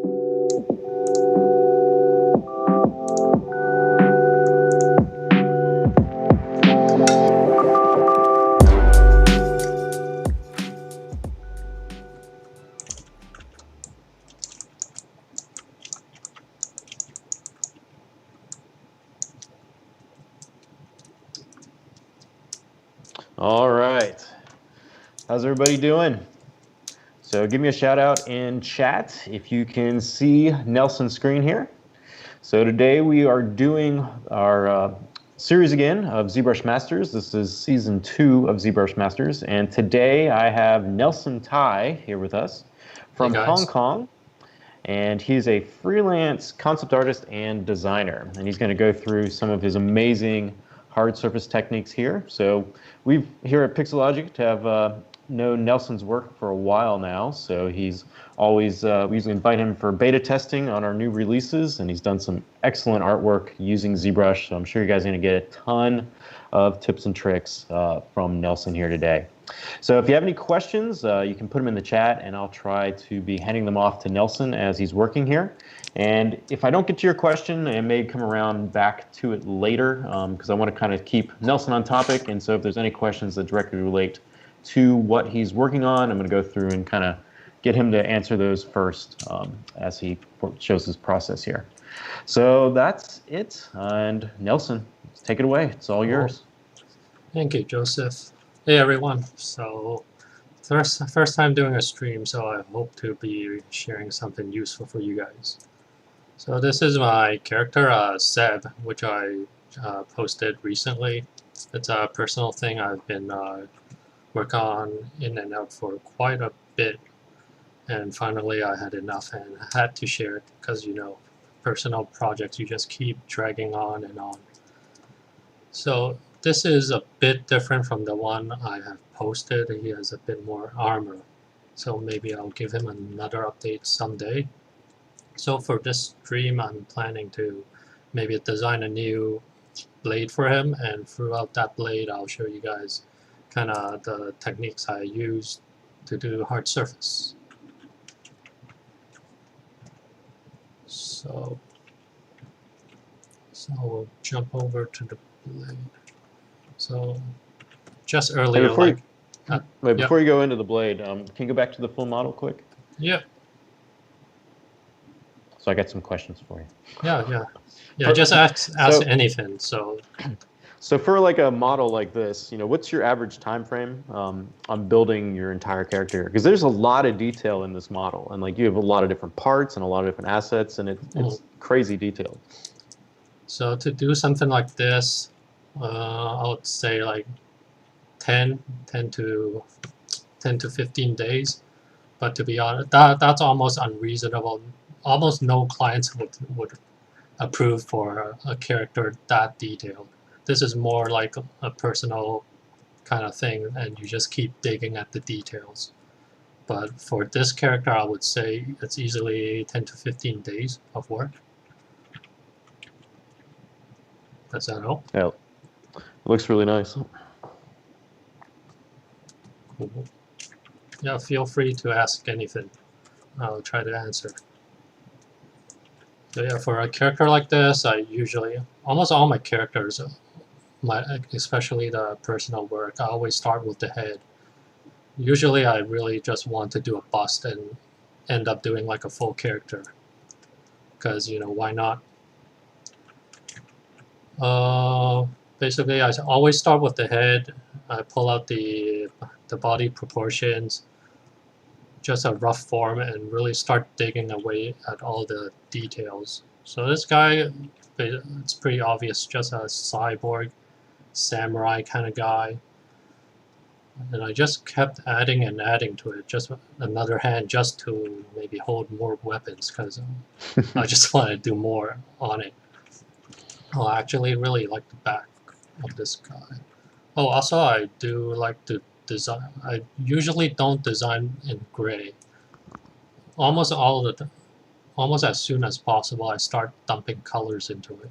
All right, how's everybody doing? So give me a shout out in chat if you can see Nelson's screen here. So today we are doing our series again of ZBrush Masters. This is season 2 of ZBrush Masters, and today I have Nelson Tai here with us from Hong Kong. And he's a freelance concept artist and designer, and he's going to go through some of his amazing hard surface techniques here. So we've here at Pixologic have known Nelson's work for a while now, so he's always, we usually invite him for beta testing on our new releases, and he's done some excellent artwork using ZBrush, so I'm sure you guys are going to get a ton of tips and tricks from Nelson here today. So if you have any questions, you can put them in the chat, and I'll try to be handing them off to Nelson as he's working here. And if I don't get to your question, I may come around back to it later because I want to kind of keep Nelson on topic. And so if there's any questions that directly relate to what he's working on, I'm going to go through and kind of get him to answer those first as he shows his process here. So that's it. And Nelson, take it away. It's all yours. Thank you, Joseph. Hey everyone. So first time doing a stream, so I hope to be sharing something useful for you guys. So this is my character, SEB, which I posted recently. It's a personal thing I've been working on in and out for quite a bit, and finally I had enough and I had to share it because, you know, personal projects, you just keep dragging on and on. So this is a bit different from the one I have posted. He has a bit more armor, so maybe I'll give him another update someday. So for this stream, I'm planning to maybe design a new blade for him, and throughout that blade I'll show you guys kind of the techniques I use to do hard surface. So we'll jump over to the blade. So just earlier, before you go into the blade, can you go back to the full model quick? Yeah. So I got some questions for you. Yeah. Just ask anything. So for like a model like this, you know, what's your average time frame on building your entire character? Because there's a lot of detail in this model, and like you have a lot of different parts and a lot of different assets, and it's crazy detailed. So to do something like this, I would say like 10 to 15 days. But to be honest, that's almost unreasonable. Almost no clients would approve for a character that detailed. This is more like a personal kind of thing, and you just keep digging at the details. But for this character, I would say it's easily 10 to 15 days of work. Does that help? Yeah, it looks really nice. Cool. Yeah, feel free to ask anything. I'll try to answer. So yeah, for a character like this, I usually, almost all my characters, especially the personal work, I always start with the head. Usually I really just want to do a bust and end up doing like a full character. Because, you know, why not? Basically, I always start with the head. I pull out the body proportions, just a rough form, and really start digging away at all the details. So this guy, it's pretty obvious, just a cyborg, samurai kind of guy. And I just kept adding and adding to it, just another hand just to maybe hold more weapons, because I just want to do more on it. Oh, I actually really like the back of this guy. Oh, also I do like to design. I usually don't design in gray. Almost as soon as possible, I start dumping colors into it,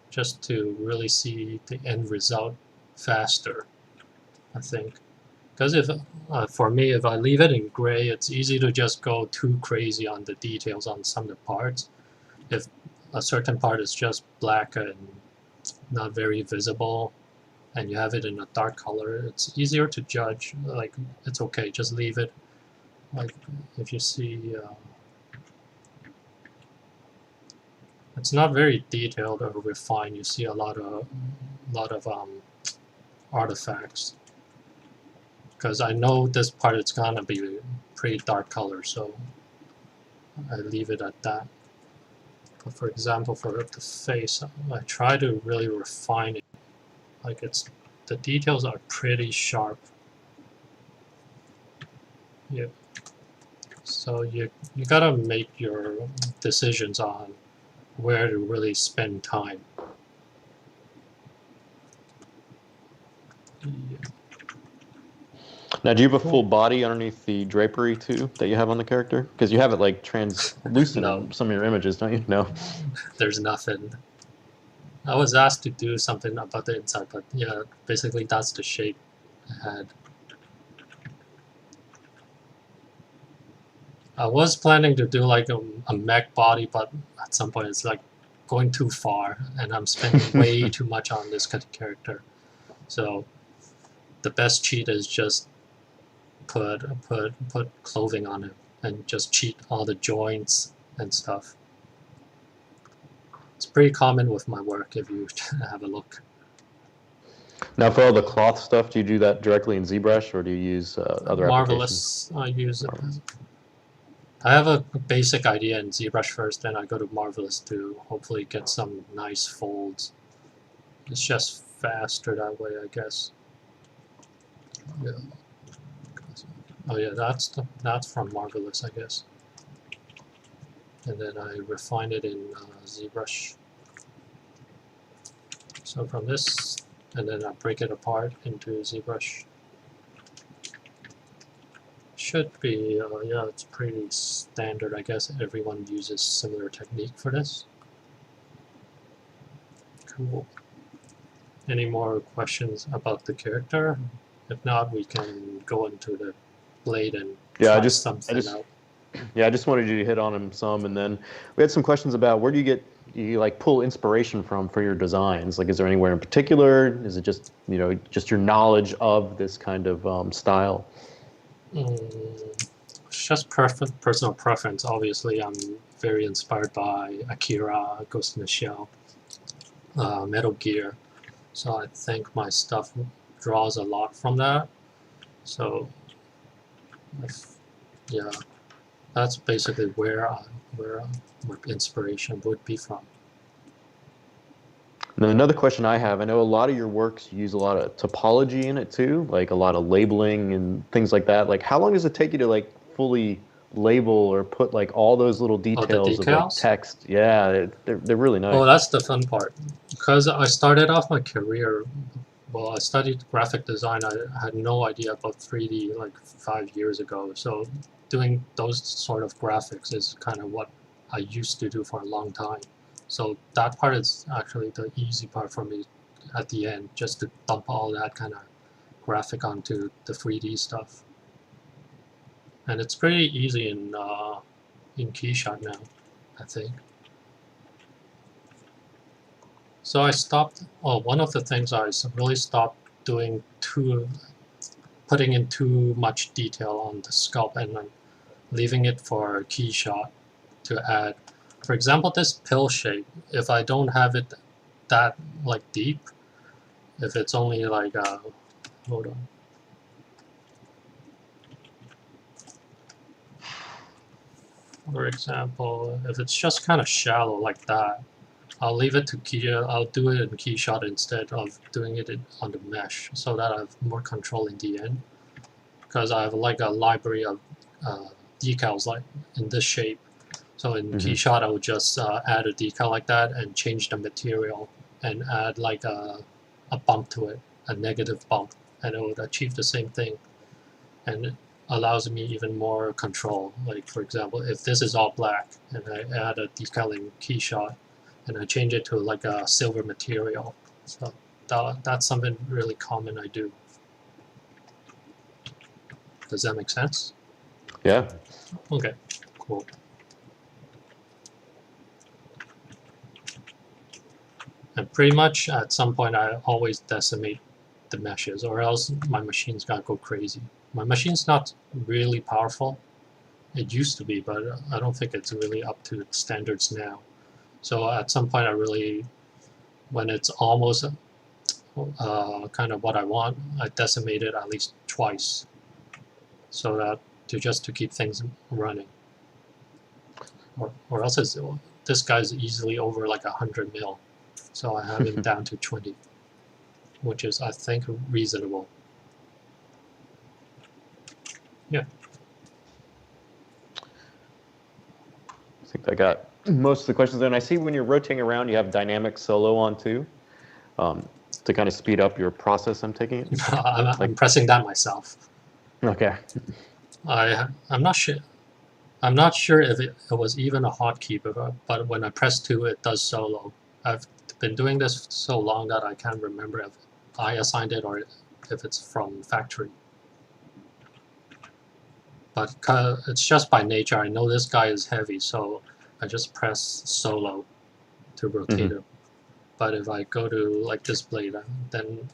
just to really see the end result faster, I think. Because if for me, if I leave it in gray, it's easy to just go too crazy on the details on some of the parts. If a certain part is just black and not very visible, and you have it in a dark color, it's easier to judge. Like, it's okay, just leave it. Like, if you see, it's not very detailed or refined. You see a lot of artifacts. Because I know this part is gonna be pretty dark color, so I leave it at that. But for example, for the face, I try to really refine it. Like, the details are pretty sharp. Yeah. So you gotta make your decisions on where to really spend time. Yeah. Now, do you have a full body underneath the drapery too that you have on the character? Because you have it like translucent No. in some of your images, don't you? No. There's nothing. I was asked to do something about the inside, but yeah, basically that's the shape I had. I was planning to do like a mech body, but at some point it's like going too far, and I'm spending way too much on this character. So the best cheat is just put clothing on it and just cheat all the joints and stuff. It's pretty common with my work if you have a look. Now, for all the cloth stuff, do you do that directly in ZBrush, or do you use other applications? Marvelous, I use it. I have a basic idea in ZBrush first, then I go to Marvelous to hopefully get some nice folds. It's just faster that way, I guess. Yeah. Oh yeah, that's from Marvelous, I guess. And then I refine it in ZBrush. So from this, and then I break it apart into ZBrush. Should be, yeah, it's pretty standard. I guess everyone uses similar technique for this. Cool. Any more questions about the character? If not, we can go into the blade and try something out. Yeah, I just wanted you to hit on him some, and then we had some questions about where do you like pull inspiration from for your designs? Like, is there anywhere in particular? Is it just, you know, just your knowledge of this kind of style? It's just personal preference. Obviously, I'm very inspired by Akira, Ghost in the Shell, Metal Gear. So I think my stuff draws a lot from that. So, yeah, that's basically where my inspiration would be from. And then another question I have, I know a lot of your works use a lot of topology in it too, like a lot of labeling and things like that. Like, how long does it take you to like fully label or put like all those little details of like text? Yeah, they're really nice. Oh, that's the fun part. Because I started off my career, well, I studied graphic design. I had no idea about 3D like 5 years ago. So doing those sort of graphics is kind of what I used to do for a long time. So that part is actually the easy part for me at the end, just to dump all that kind of graphic onto the 3D stuff. And it's pretty easy in Keyshot now, I think. So I stopped, well, one of the things I really stopped doing putting in too much detail on the sculpt, and I'm leaving it for Keyshot to add. For example, this pill shape, if I don't have it that like deep, if it's only like, hold on. For example, if it's just kind of shallow like that, I'll leave it to I'll do it in Keyshot instead of doing it on the mesh, so that I have more control in the end. Because I have like a library of decals like in this shape. So in Keyshot, I would just add a decal like that and change the material and add like a bump to it, a negative bump, and it would achieve the same thing. And it allows me even more control. Like, for example, if this is all black and I add a decal in Keyshot and I change it to like a silver material, so that's something really common I do. Does that make sense? Yeah. Okay, cool. And pretty much at some point I always decimate the meshes, or else my machine's gonna go crazy. My machine's not really powerful. It used to be, but I don't think it's really up to its standards now. So at some point I really, when it's almost kind of what I want, I decimate it at least twice, so that to keep things running. Or else this guy's easily over like 100 mil, so I have him down to 20, which is, I think, reasonable. Yeah. I think I got most of the questions in. I see when you're rotating around, you have dynamic solo on too, to kind of speed up your process. I'm taking it. I'm pressing that myself. Okay. I'm not sure. I'm not sure if it was even a hotkey, but when I press 2, it does solo. I've been doing this so long that I can't remember if I assigned it or if it's from factory. But it's just by nature. I know this guy is heavy, so I just press solo to rotate him. But if I go to like this blade, then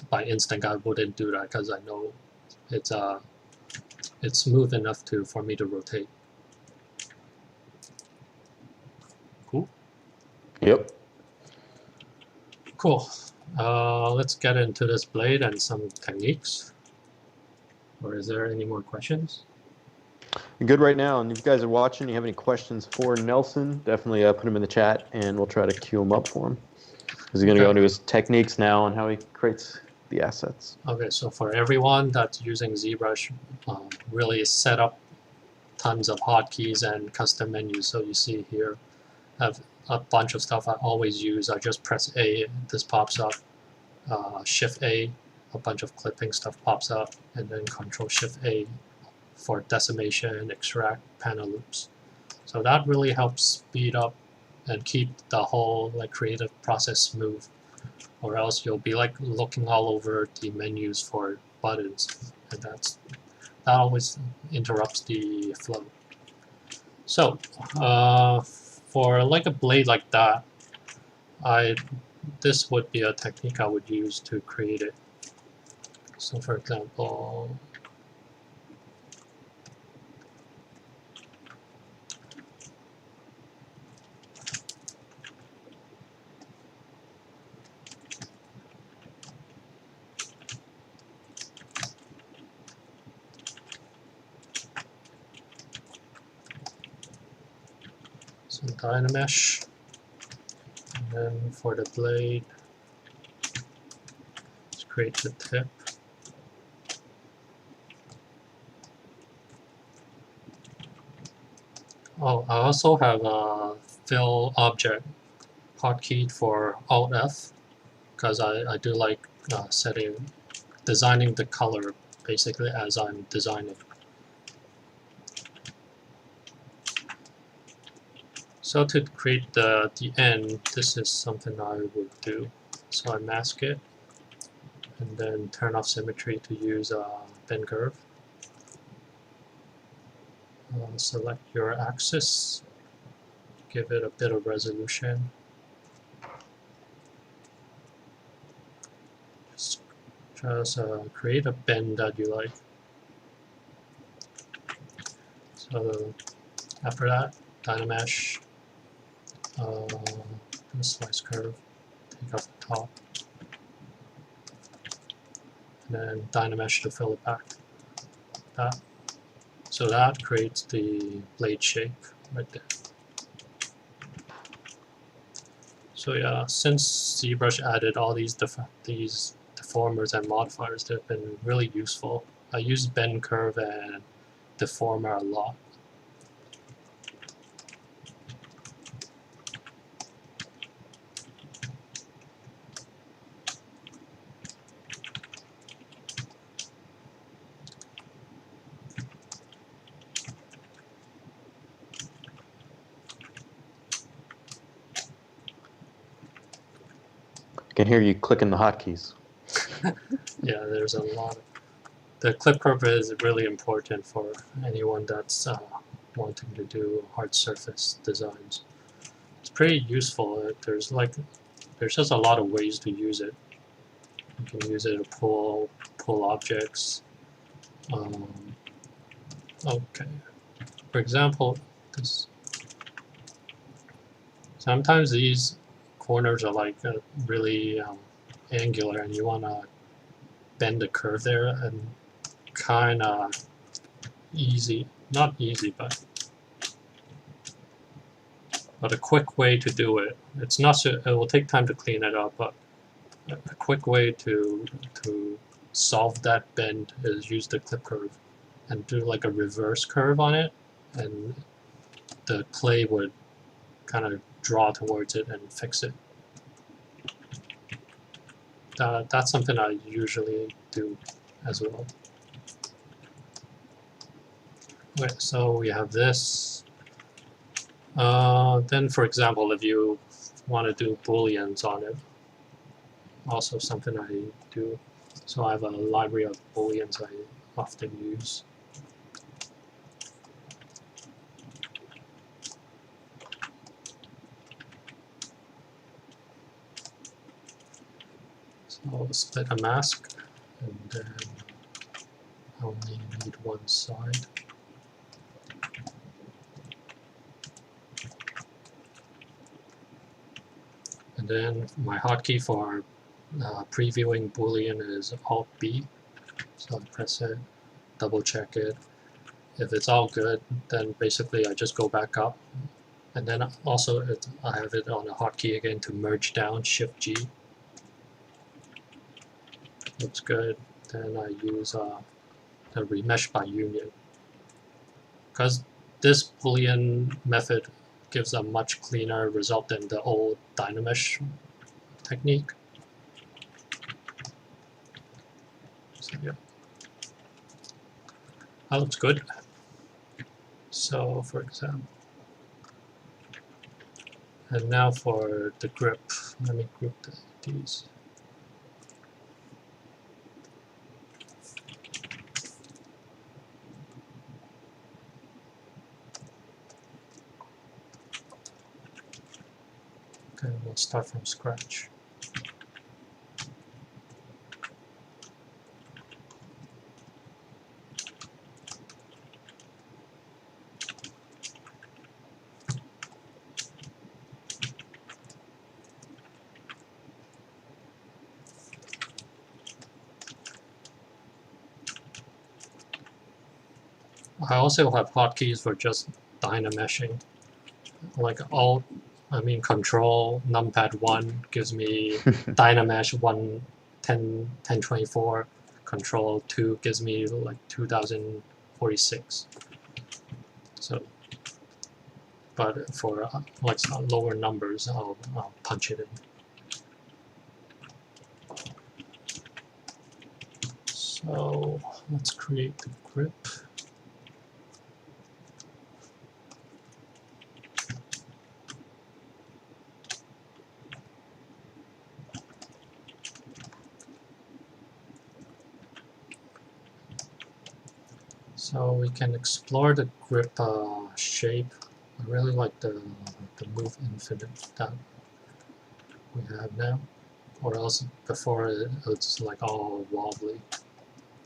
by instinct I wouldn't do that because I know it's smooth enough for me to rotate. Cool. Yep. Cool. Let's get into this blade and some techniques. Or is there any more questions? You're good right now, and if you guys are watching, you have any questions for Nelson, definitely put them in the chat, and we'll try to queue them up for him. He's going to go into his techniques now and how he creates the assets. Okay, so for everyone that's using ZBrush, really set up tons of hotkeys and custom menus. So you see here, I have a bunch of stuff I always use. I just press A, this pops up. Shift A, a bunch of clipping stuff pops up, and then Control Shift A for decimation, extract, panel loops. So that really helps speed up and keep the whole creative process smooth, or else you'll be looking all over the menus for buttons, and that always interrupts the flow. So for a blade like that, this would be a technique I would use to create it. So for example, some DynaMesh, and then for the blade, let's create the tip. Oh, I also have a fill object hotkey for Alt F, because I do like designing the color basically as I'm designing. So to create the end, this is something I would do. So I mask it, and then turn off symmetry to use bend curve. Select your axis, give it a bit of resolution. Just create a bend that you like. So after that, DynaMesh, do a slice curve, take off the top, and then DynaMesh to fill it back. That. So that creates the blade shape right there. So yeah, since ZBrush added all these deformers and modifiers, they've been really useful. I use bend curve and deformer a lot. I can hear you clicking the hotkeys. Yeah, there's a lot. the clip curve is really important for anyone that's wanting to do hard surface designs. It's pretty useful. There's just a lot of ways to use it. You can use it to pull objects. Okay, for example, this. Sometimes these corners are like really angular, and you want to bend the curve there, and kind of easy, not easy, but a quick way to do it. It's not so, it will take time to clean it up, but a quick way to solve that bend is use the clip curve and do like a reverse curve on it, and the clay would kind of draw towards it and fix it. That's something I usually do as well. Okay, so we have this. Then, for example, if you want to do booleans on it, also something I do. So I have a library of booleans I often use. So I'll split a mask, and then I only need one side. And then my hotkey for previewing Boolean is Alt-B. So I press it, double check it. If it's all good, then basically I just go back up. And then also I have it on a hotkey again to merge down, Shift-G. Looks good. Then I use the remesh by union. Because this Boolean method gives a much cleaner result than the old DynaMesh technique. So yeah, that looks good. So for example, and now for the grip, let me group these. Okay, we'll start from scratch. I also have hotkeys for just DynaMeshing, like Control numpad 1 gives me DynaMesh 1024. Control 2 gives me like 2046. So, but for like lower numbers, I'll punch it in. So let's create the grip. So we can explore the grip shape. I really like the move infinite that we have now, or else before it's like all wobbly.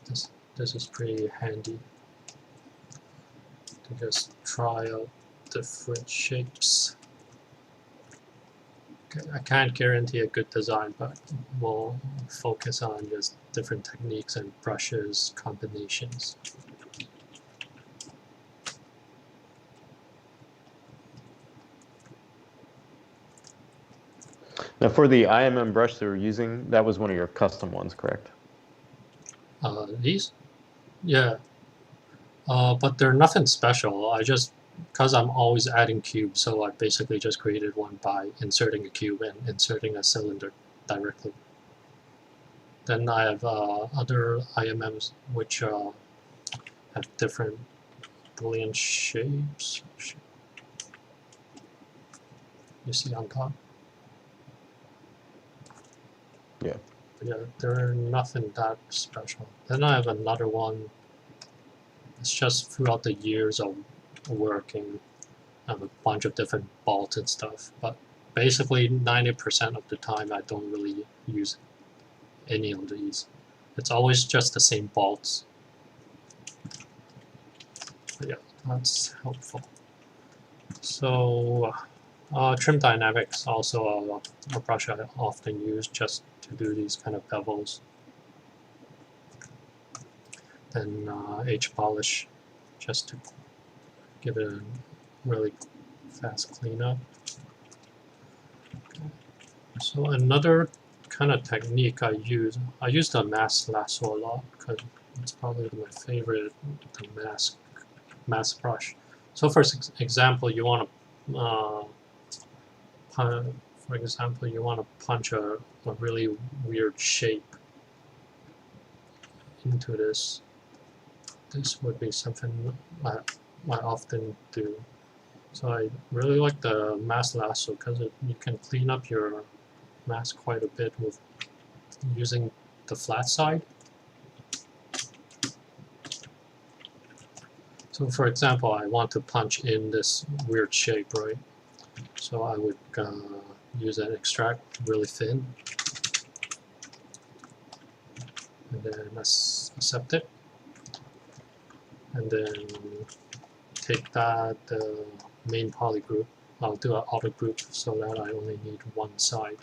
This is pretty handy to just try out different shapes. Okay, I can't guarantee a good design, but we'll focus on just different techniques and brushes combinations. Now for the IMM brush that we're using, that was one of your custom ones, correct? These? Yeah. But they're nothing special. Because I'm always adding cubes, so I basically just created one by inserting a cube and inserting a cylinder directly. Then I have other IMMs which have different Boolean shapes. You see on top? Yeah. But yeah, they're nothing that special. Then I have another one. It's just throughout the years of working, I have a bunch of different bolts and stuff. But basically, 90% of the time, I don't really use any of these. It's always just the same bolts. But yeah, that's helpful. So, trim dynamics also a brush I often use just to do these kind of bevels. Then H polish just to give it a really fast cleanup. Okay. So another kind of technique I use the mask lasso a lot because it's probably my favorite, the mask brush. So for example, you want to punch a really weird shape into this. This would be something I often do. So I really like the mask lasso because you can clean up your mask quite a bit with using the flat side. So for example, I want to punch in this weird shape, right? So I would use an extract really thin, and then accept it, and then take that main polygroup. I'll do an auto group so that I only need one side.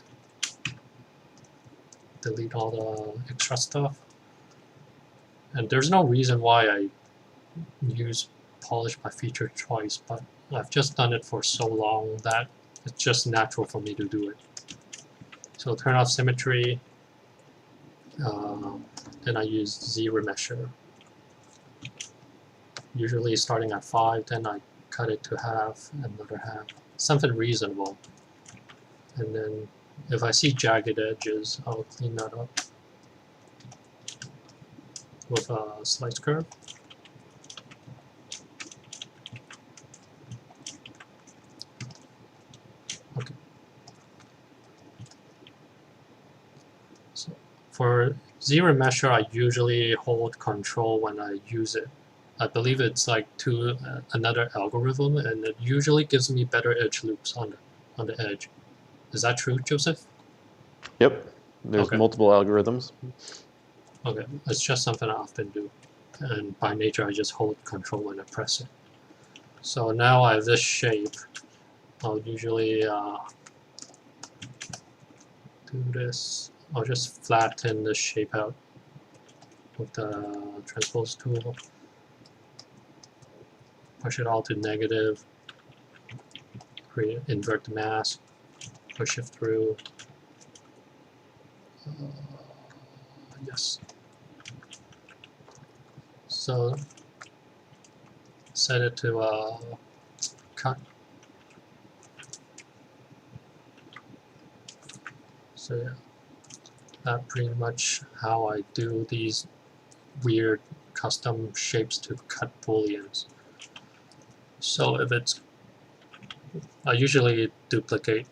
Delete all the extra stuff. And there's no reason why I use polish by feature twice, but I've just done it for so long that it's just natural for me to do it. So turn off symmetry, then I use Z-remesher. Usually starting at 5, then I cut it to half, another half, something reasonable. And then if I see jagged edges, I'll clean that up with a slice curve. Okay. So for Z-remesher, I usually hold Control when I use it. I believe it's like to another algorithm, and it usually gives me better edge loops on the edge. Is that true, Joseph? Yep. There's multiple algorithms. Okay, it's just something I often do. And by nature, I just hold Control when I press it. So now I have this shape. I'll usually do this. I'll just flatten this shape out with the transpose tool. Push it all to negative. Invert the mask. Push it through. Yes. So set it to cut. So yeah, that's pretty much how I do these weird custom shapes to cut booleans. So if it's, I usually duplicate.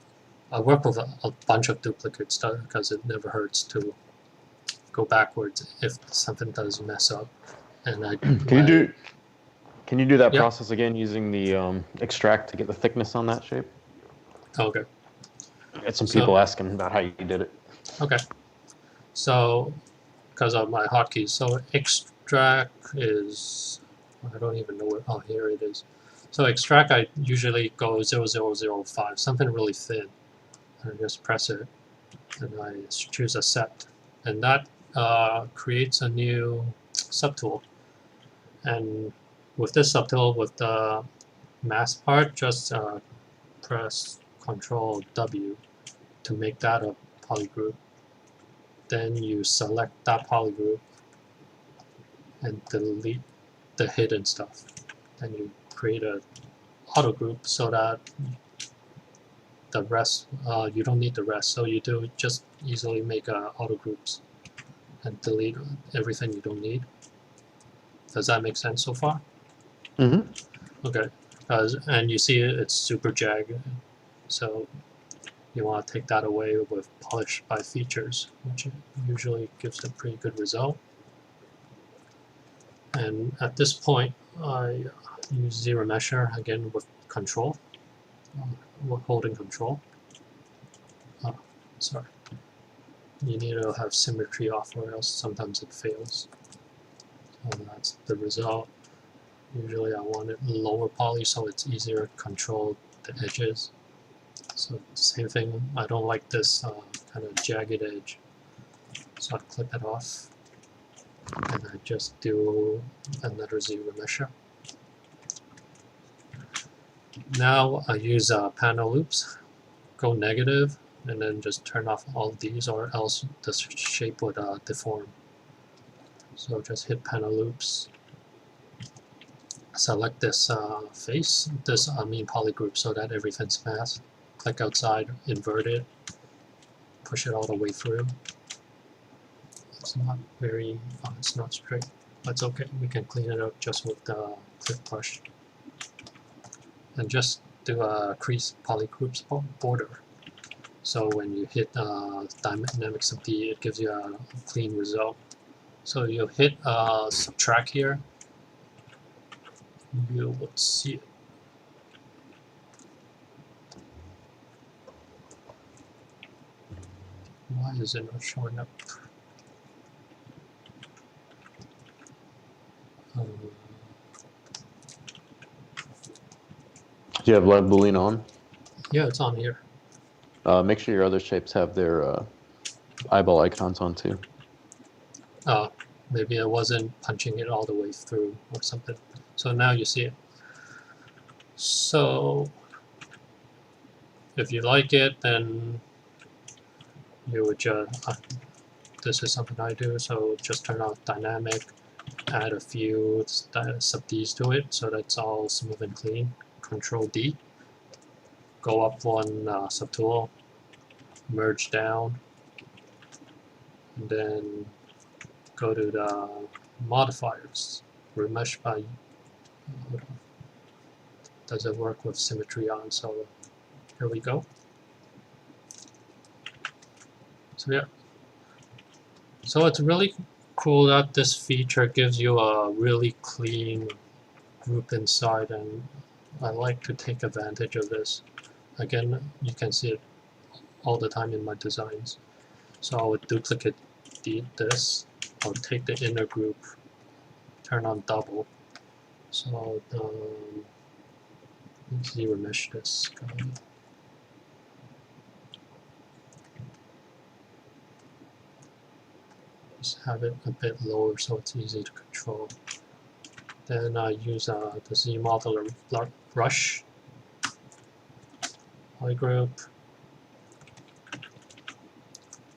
I work with a bunch of duplicate stuff because it never hurts to go backwards if something does mess up. And I can you do that process again using the extract to get the thickness on that shape? Okay. I had some people asking about how you did it. Okay. So because of my hotkeys, so extract is, I don't even know where, oh here it is. So extract I usually go 0005, something really thin. And just press it, and I choose accept, and that creates a new subtool. And with this subtool, with the mask part, just press Control W to make that a polygroup. Then you select that polygroup and delete the hidden stuff. Then you create a auto group so that the rest, you don't need the rest, so you do just easily make auto groups and delete everything you don't need. Does that make sense so far? Mm-hmm. Okay, and you see it's super jagged, so you want to take that away with polish by features, which usually gives a pretty good result. And at this point, I use ZBrush again with control, holding control. Sorry, you need to have symmetry off, or else sometimes it fails. So that's the result. Usually I want it lower poly so it's easier to control the edges. So same thing, I don't like this kind of jagged edge, so I clip it off and I just do another ZBrush. Now I use panel loops, go negative, and then just turn off all of these, or else the shape would deform. So just hit panel loops, select this face, polygroup, so that everything's masked. Click outside, invert it, push it all the way through. It's not very, it's not straight. That's okay, we can clean it up just with the click brush. And just do a crease polygroups border. So when you hit DynaMesh SEB, it gives you a clean result. So you hit subtract here, you would see it. Why is it not showing up? Do you have live Boolean on? Yeah, it's on here. Make sure your other shapes have their eyeball icons on too. Maybe I wasn't punching it all the way through or something. So now you see it. So if you like it, then you would just, this is something I do, so just turn off dynamic, add a few sub-Ds to it so that's all smooth and clean. Control D, go up one subtool, merge down, and then go to the modifiers, remesh by, does it work with symmetry on, so here we go. So yeah, so it's really cool that this feature gives you a really clean group inside, and I like to take advantage of this. Again, you can see it all the time in my designs. So I would duplicate this, I'll take the inner group, turn on double. So let's ZBrush this guy. Just have it a bit lower so it's easy to control. Then I use the Z modeler brush, Polygroup.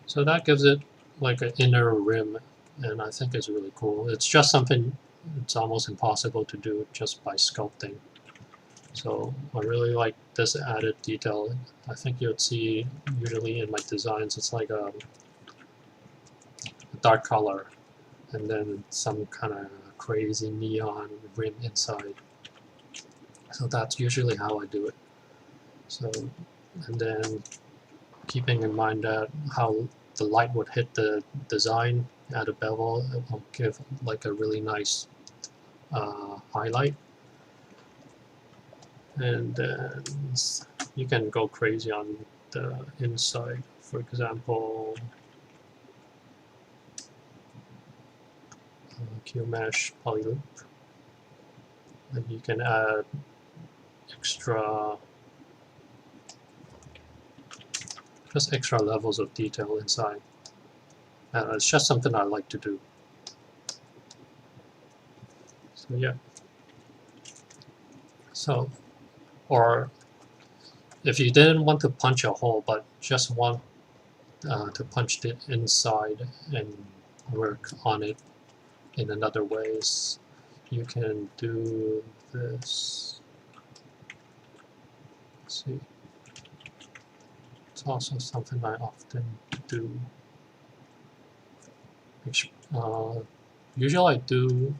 So that gives it like an inner rim, and I think it's really cool. It's just something it's almost impossible to do just by sculpting. So I really like this added detail. I think you'd see usually in my designs it's like a dark color and then some kind of crazy neon rim inside. So that's usually how I do it. So, and then keeping in mind that how the light would hit the design at a bevel, it will give like a really nice highlight. And then you can go crazy on the inside. For example, QMesh Polyloop, and you can add just extra levels of detail inside. It's just something I like to do. So yeah. So, or if you didn't want to punch a hole but just want to punch it inside and work on it in another ways, you can do this. Let's see. It's also something I often do. Usually I do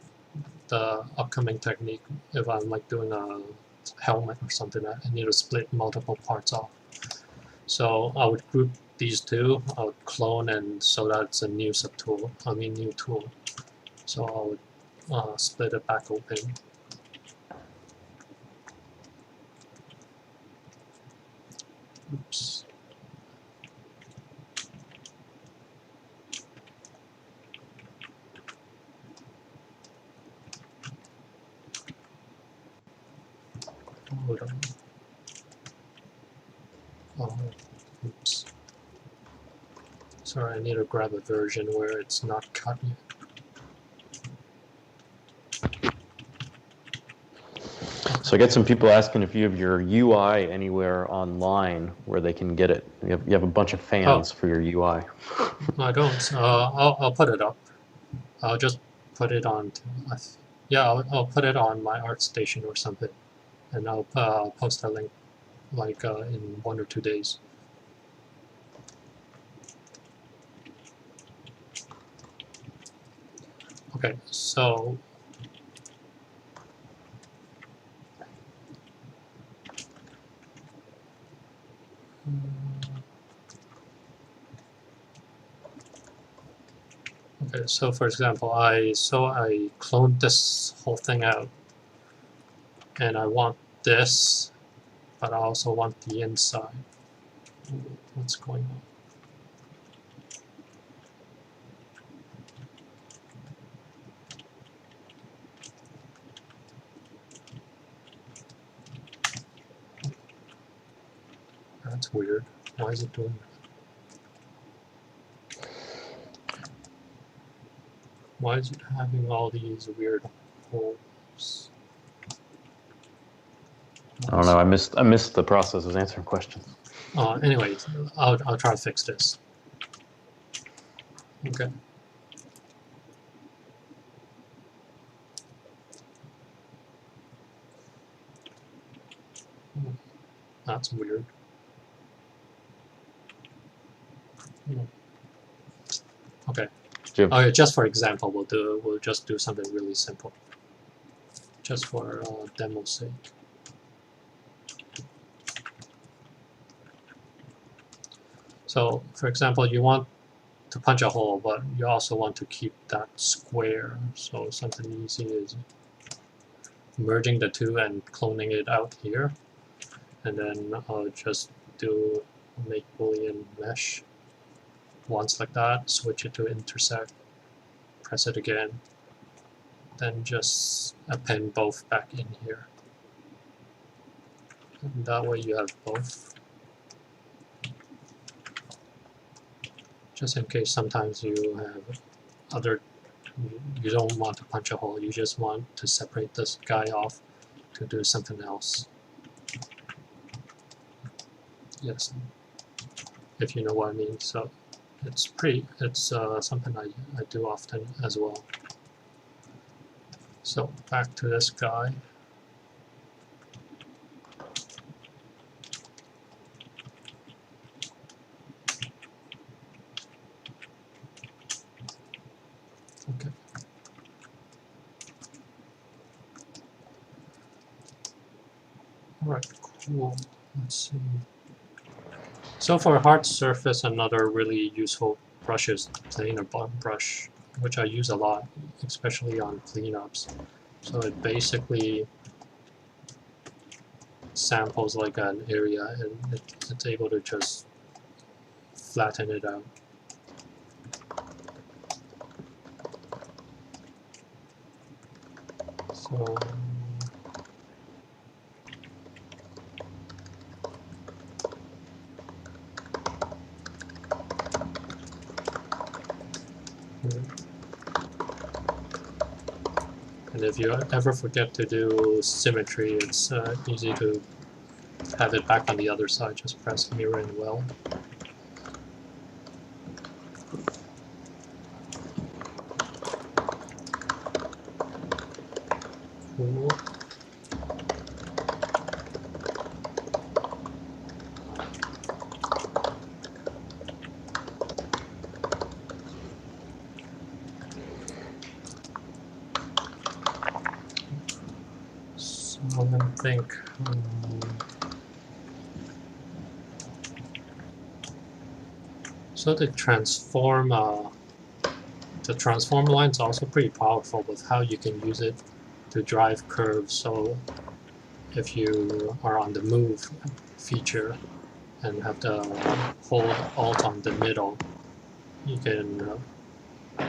the upcoming technique if I'm like doing a helmet or something. I need to split multiple parts off. So I would group these two. I would clone, and so that's a new subtool. I mean new tool. So I would split it back open. Oops. Hold on. Oh, oops. Sorry, I need to grab a version where it's not cut yet. So I get some people asking if you have your UI anywhere online where they can get it. You have a bunch of fans for your UI. I don't. I'll put it up. I'll just put it on. Yeah, I'll put it on my ArtStation or something, and I'll post a link like in 1 or 2 days. Okay, so okay, so for example, I cloned this whole thing out, and I want this, but I also want the inside. What's going on? That's weird. Why is it doing that? Why is it having all these weird holes? I don't know. I missed the process of answering questions. Anyway, I'll try to fix this. Okay. That's weird. Okay. Jim. Okay, just for example, we'll just do something really simple, just for demo's sake. So, for example, you want to punch a hole, but you also want to keep that square. So something easy is merging the two and cloning it out here, and then I'll just make Boolean mesh once like that, switch it to intersect, press it again, then just append both back in here. And that way you have both. Just in case sometimes you have you don't want to punch a hole, you just want to separate this guy off to do something else. Yes, if you know what I mean. So it's something I do often as well. So back to this guy. Okay. All right, cool. Let's see. So for hard surface, another really useful brush is planar brush, which I use a lot, especially on cleanups. So it basically samples like an area, and it's able to just flatten it out. So and if you ever forget to do symmetry, it's easy to have it back on the other side. Just press mirror and weld. Cool. So I'm gonna think. So the transform line is also pretty powerful with how you can use it to drive curves. So if you are on the move feature and have to hold Alt on the middle, you can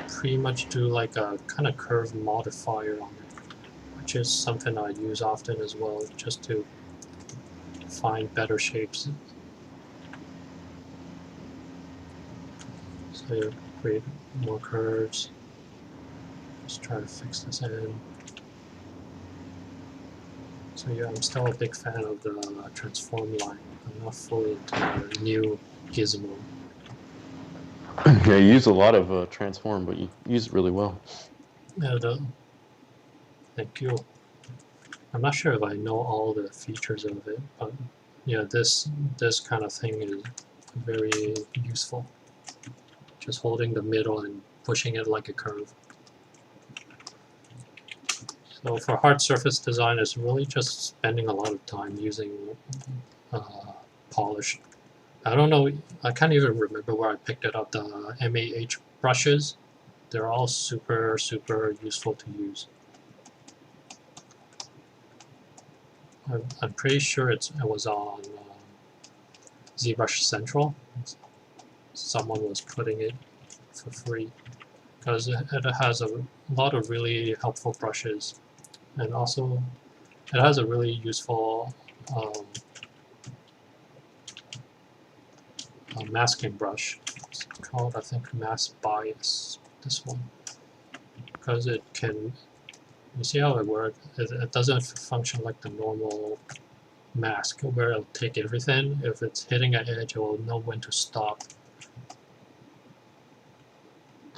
pretty much do like a kind of curve modifier on it, which is something I use often as well, just to find better shapes. So you create more curves. Just try to fix this in. So yeah, I'm still a big fan of the transform line. I'm not fully into the new gizmo. Yeah, you use a lot of transform, but you use it really well. Yeah, thank you. I'm not sure if I know all the features of it, but yeah, this kind of thing is very useful. Just holding the middle and pushing it like a curve. So for hard surface design, it's really just spending a lot of time using polish. I don't know, I can't even remember where I picked it up, the MAH brushes. They're all super, super useful to use. I'm pretty sure it was on ZBrush Central. Someone was putting it for free because it has a lot of really helpful brushes, and also it has a really useful masking brush. It's called, I think, Mask Bias, this one, because it can, you see how it works? It doesn't function like the normal mask where it'll take everything. If it's hitting an edge, it will know when to stop.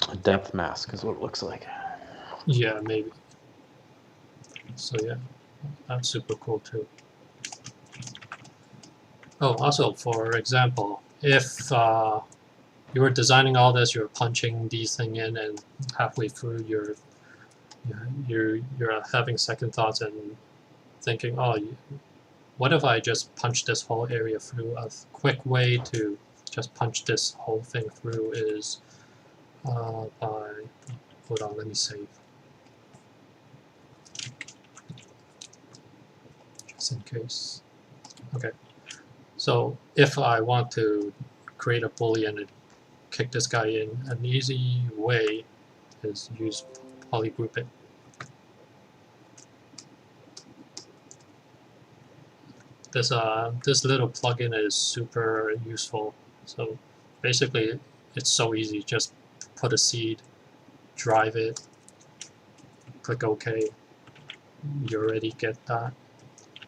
A depth mask is what it looks like. Yeah, maybe. So yeah, that's super cool too. Oh, also, for example, if you were designing all this, you're punching these things in, and halfway through you're having second thoughts and thinking, oh, what if I just punch this whole area through? A quick way to just punch this whole thing through is by, hold on, let me save. Just in case. Okay. So if I want to create a Boolean and kick this guy in, an easy way is use Polygroup it. This little plugin is super useful. So basically, it's so easy. Just put a seed, drive it, click OK. You already get that.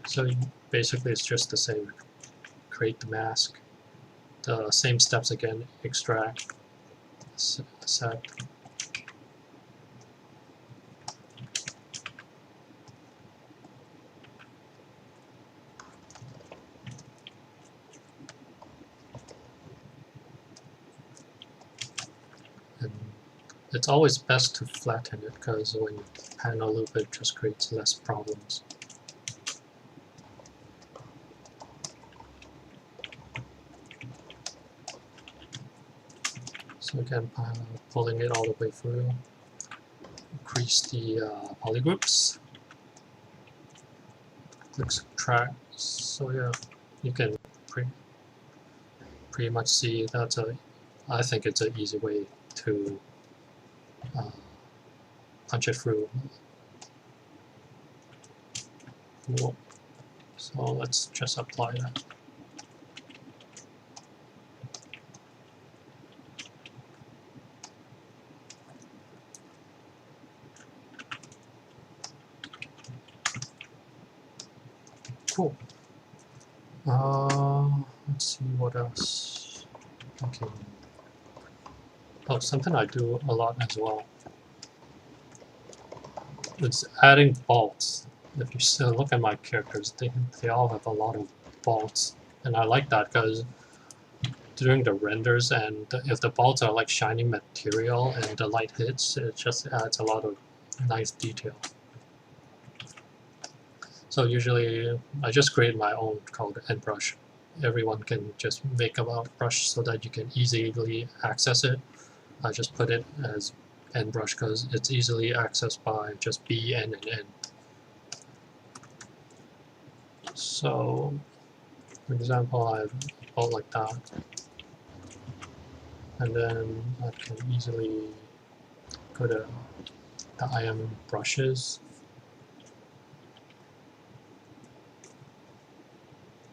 So basically, it's just the same. Create the mask. The same steps again. Extract, set. And it's always best to flatten it, because when you pan a little bit, it just creates less problems. So again, pulling it all the way through. Increase the polygroups. Click subtract. So yeah, you can pretty much see that's I think it's an easy way to punch it through. Cool. So let's just apply that. Cool. Let's see what else. Okay. Oh, something I do a lot as well. It's adding bolts. If you still look at my characters, they all have a lot of bolts, and I like that because during the renders, and if the bolts are like shiny material and the light hits, it just adds a lot of nice detail. So usually I just create my own called ZBrush everyone can just make a brush so that you can easily access it. I just put it as N brush because it's easily accessed by just B, N, and N. So, for example, I bolt like that, and then I can easily go to the IM brushes,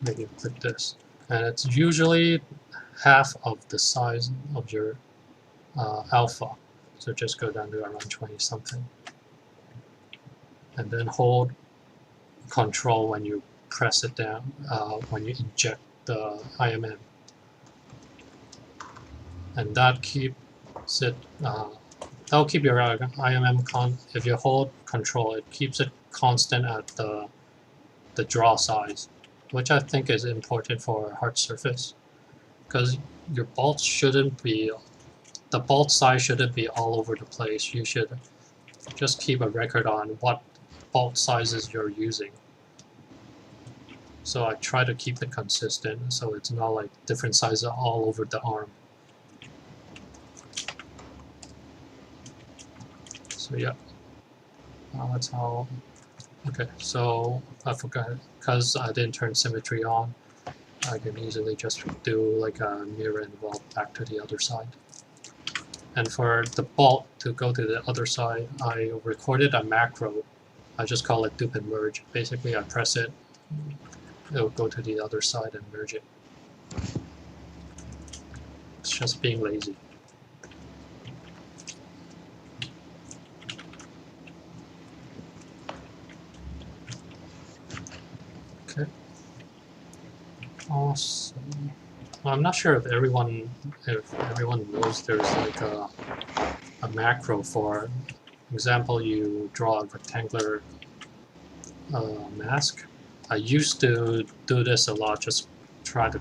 maybe click this, and it's usually half of the size of your alpha, so just go down to around 20 something, and then hold Control when you press it down, when you inject the IMM, and that keeps it, that'll keep your IMM if you hold Control, it keeps it constant at the draw size, which I think is important for a hard surface, because your bolts shouldn't be, the bolt size shouldn't be all over the place. You should just keep a record on what bolt sizes you're using. So I try to keep it consistent, so it's not like different sizes all over the arm. So yeah, that's how. Okay, so I forgot, because I didn't turn symmetry on, I can easily just do like a mirror and weld back to the other side. And for the bolt to go to the other side, I recorded a macro. I just call it dupe and merge. Basically, I press it, it'll go to the other side and merge it. It's just being lazy. Okay. Awesome. Well, I'm not sure if everyone knows there's like a macro for example, you draw a rectangular mask. I used to do this a lot, just try to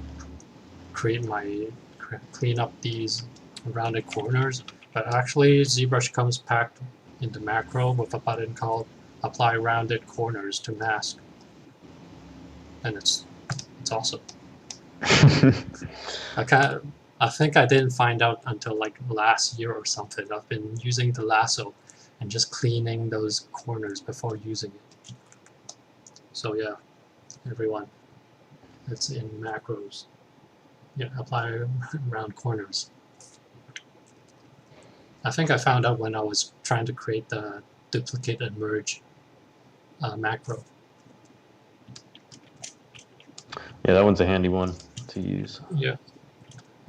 clean up these rounded corners, but actually ZBrush comes packed in the macro with a button called Apply Rounded Corners to Mask, and it's awesome. I think I didn't find out until like last year or something. I've been using the lasso and just cleaning those corners before using it. So yeah, everyone, it's in macros. Yeah, apply round corners. I think I found out when I was trying to create the duplicate and merge macro. Yeah, that one's a handy one to use. Yeah.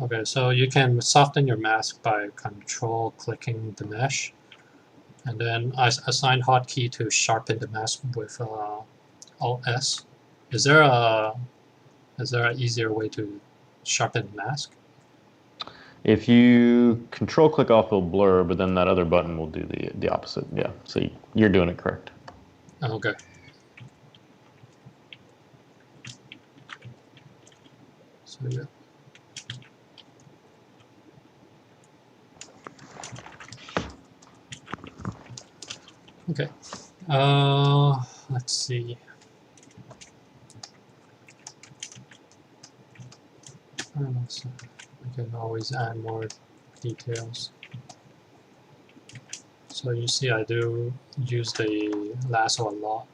Okay, so you can soften your mask by control clicking the mesh, and then I assign hotkey to sharpen the mask with Alt S. Is there an easier way to sharpen the mask? If you control click off, it'll blur, but then that other button will do the opposite. Yeah, so you're doing it correct. Okay. So yeah. Okay. Let's see. I can always add more details. So you see I do use the lasso a lot.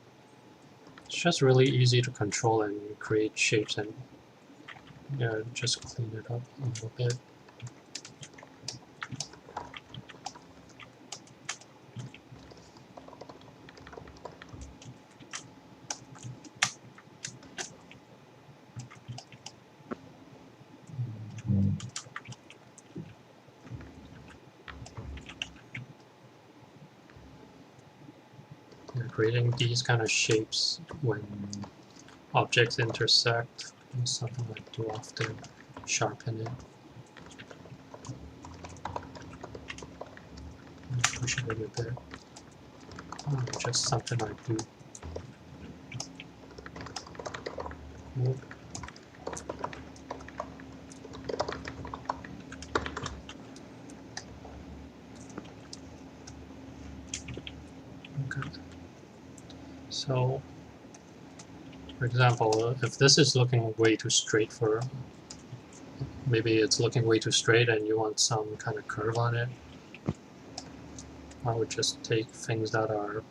It's just really easy to control and create shapes, and just clean it up a little bit. Creating these kind of shapes when objects intersect is something I do often. Sharpen it. Push it a little bit. Just something I do. Nope. Okay. So For example, if this is looking way too straight for, maybe it's looking way too straight and you want some kind of curve on it, I would just take things that are,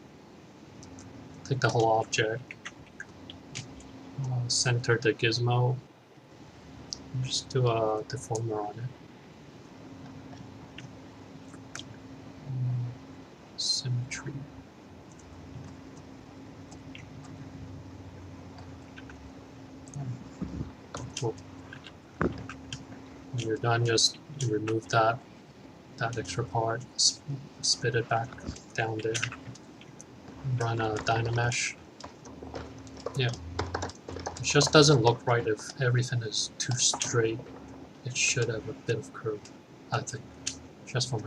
take the whole object, center the gizmo, just do a deformer on it. Symmetry. Cool. When you're done, just remove that extra part, spit it back down there, run a DynaMesh. Yeah, it just doesn't look right if everything is too straight. It should have a bit of curve, I think, just for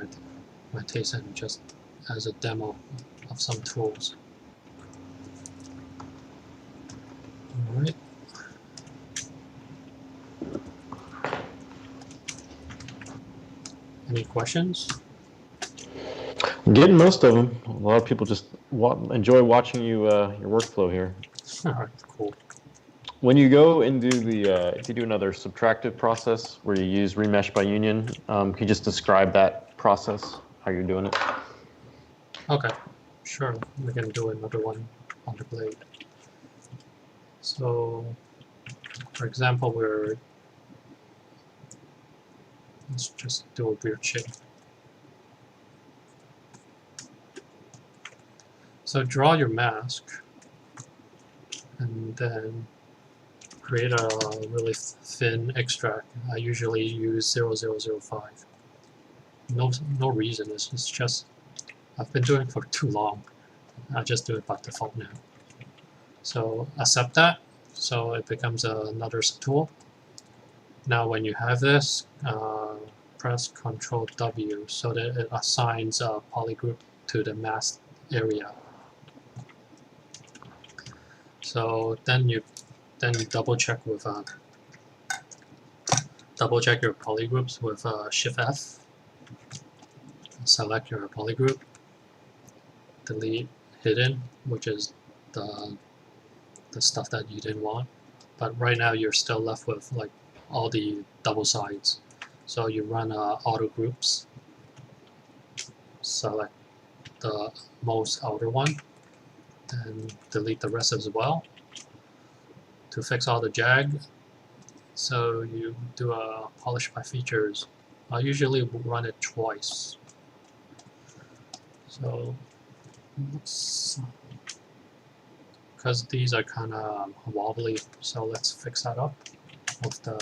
my taste and just as a demo of some tools. Alright. Any questions? I'm getting most of them. A lot of people just enjoy watching you your workflow here. Alright, cool. When you go and do the, if you do another subtractive process where you use remesh by union, can you just describe that process, how you're doing it? Okay, sure. We can do another one on the blade. So, for example, let's just do a weird shape. So draw your mask, and then create a really thin extract. I usually use 0005. No reason. It's just I've been doing it for too long. I just do it by default now. So accept that. So it becomes another tool. Now when you have this, press Ctrl W so that it assigns a polygroup to the mask area. So then you double check with double-check your polygroups with Shift F. Select your polygroup. Delete hidden, which is the stuff that you didn't want. But right now you're still left with like all the double sides. So you run auto groups. Select the most outer one, and delete the rest as well. To fix all the jag, so you do a polish by features. I usually run it twice. So, because these are kind of wobbly, so let's fix that up with the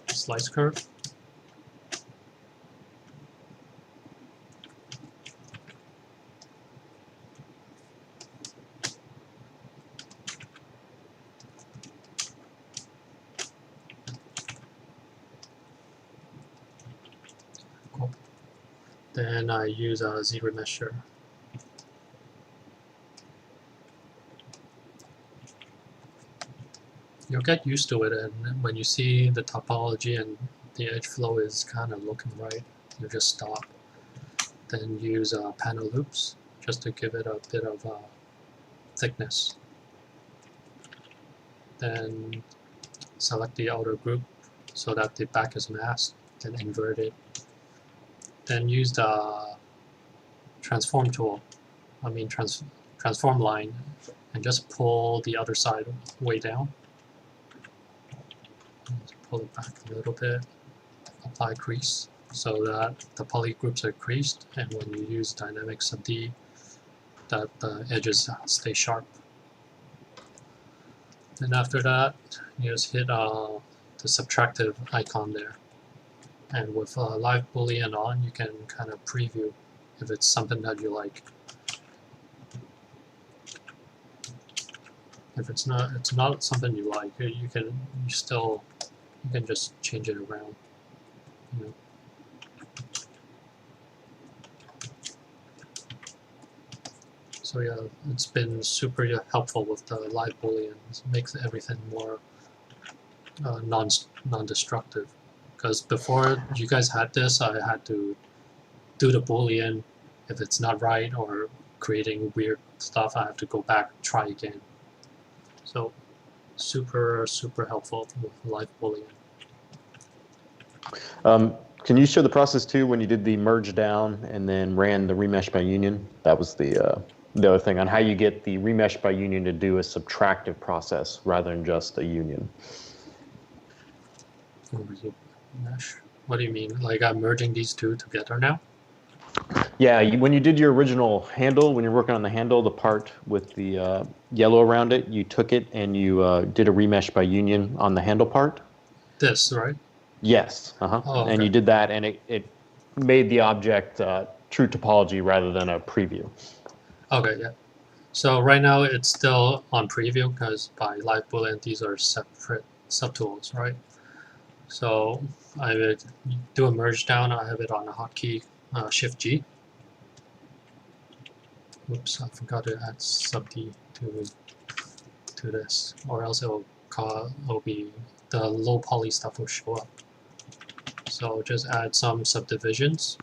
slice curve. Cool. Then I use a ZBrush. You'll get used to it, and when you see the topology and the edge flow is kind of looking right, you just stop. Then use panel loops just to give it a bit of thickness. Then select the outer group so that the back is masked, then invert it. Then use the transform tool, transform line, and just pull the other side way down. Pull it back a little bit, apply crease so that the polygroups are creased, and when you use dynamic sub D, that the edges stay sharp. Then after that, you just hit the subtractive icon there, and with live Boolean on, you can kind of preview if it's something that you like. If it's not something you like, you can just change it around. You know. So yeah, it's been super helpful with the live Boolean. It makes everything more non-destructive. Because before you guys had this, I had to do the Boolean. If it's not right or creating weird stuff, I have to go back, try again. So super helpful with live Boolean. Can you show the process too when you did the merge down and then ran the remesh by union? That was the other thing on how you get the remesh by union to do a subtractive process rather than just a union. Mesh? What do you mean? Like I'm merging these two together now? Yeah, when you did your original handle, when you're working on the handle, the part with the yellow around it, you took it and you did a remesh by union on the handle part. This, right? Yes. Oh, okay. And you did that, and it made the object true topology rather than a preview. Okay, yeah. So right now it's still on preview because by live Boolean these are separate subtools, right? So I would do a merge down. I have it on a hotkey, Shift G. Oops, I forgot to add sub D to this, or else it'll be the low poly stuff will show up. So just add some subdivisions,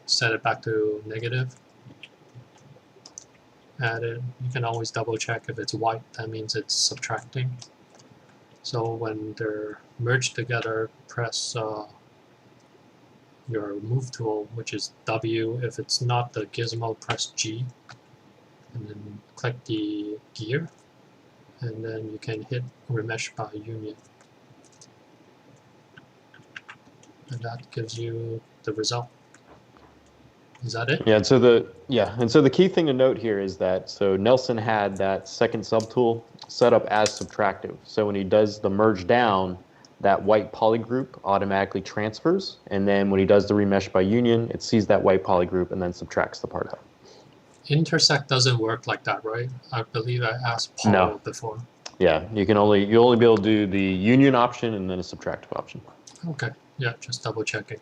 set it back to negative. Add it. You can always double check if it's white, that means it's subtracting. So when they're merged together, press your move tool, which is W. If it's not the gizmo, press G, and then click the gear, and then you can hit remesh by union. And that gives you the result. Is that it? Yeah, and so the key thing to note here is that Nelson had that second subtool set up as subtractive. So when he does the merge down, that white polygroup automatically transfers, and then when he does the remesh by union, it sees that white polygroup and then subtracts the part out. Intersect doesn't work like that, right? I believe I asked Paul before. Yeah, you'll only be able to do the union option and then a subtractive option. Okay, yeah, just double checking.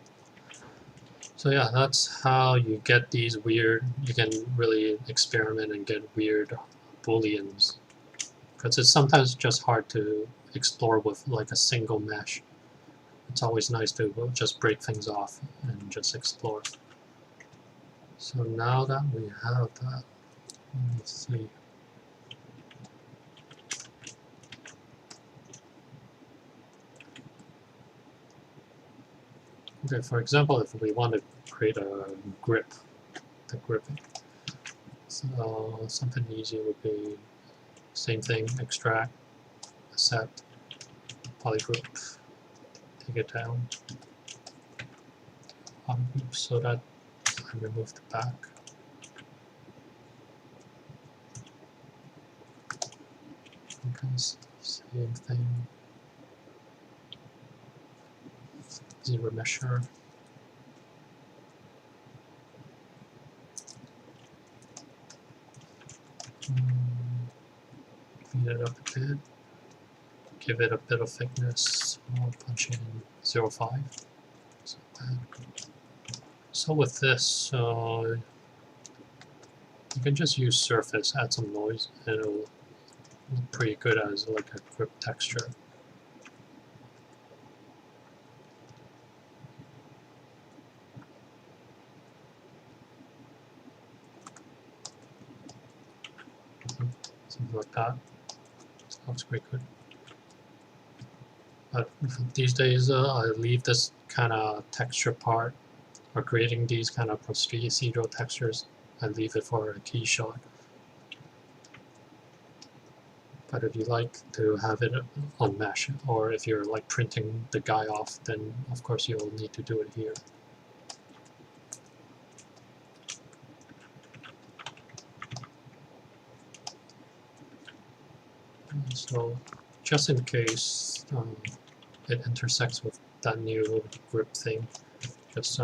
So yeah, that's how you get these weird, you can really experiment and get weird Booleans. Because it's sometimes just hard to explore with like a single mesh. It's always nice to just break things off and just explore. So now that we have that, let me see. Okay, for example, if we want to create a grip, the gripping. So something easy would be same thing, extract, accept, polygroup, take it down, polygroup so that I remove the back. Okay, same thing. ZBrush. Clean it up a bit. Give it a bit of thickness. I'll punch in 0.5. So with this, you can just use surface, add some noise, and it'll look pretty good as like a grip texture. Something like that. Looks pretty good. But these days, I leave this kind of texture part, or creating these kind of procedural textures, I leave it for a key shot. But if you like to have it on mesh, or if you're like printing the guy off, then of course you'll need to do it here. So just in case it intersects with that new grip thing, just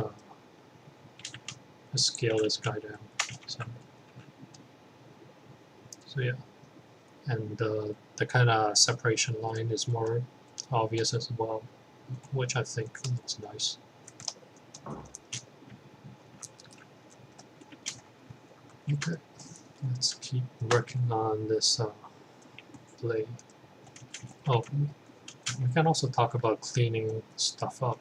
scale this guy down. So yeah, and the kind of separation line is more obvious as well, which I think looks nice. Okay, let's keep working on this blade. Oh, we can also talk about cleaning stuff up.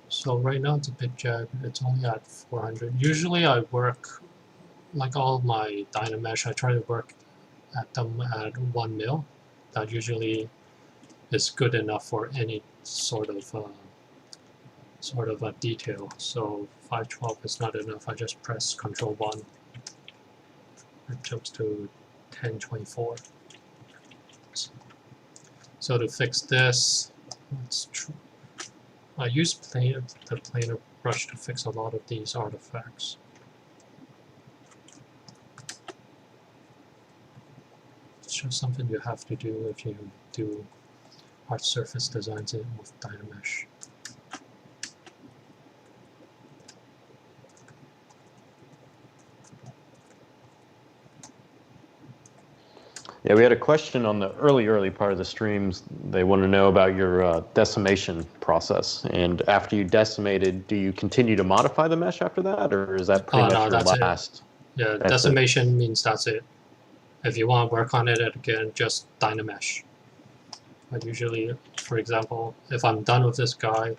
So right now it's a bit jagged, it's only at 400. Usually I work, like all my DynaMesh, I try to work at them at 1 mil. that usually is good enough for any sort of a detail. So 512 is not enough. I just press Control 1. It jumps to 1024. So to fix this, I use the planar brush to fix a lot of these artifacts. It's just something you have to do if you do hard surface designs with DynaMesh. Yeah, we had a question on the early part of the streams. They want to know about your decimation process. And after you decimated, do you continue to modify the mesh after that, or is that pretty much your last? Yeah, decimation means that's it. If you want to work on it again, just DynaMesh. But usually, for example, if I'm done with this guy,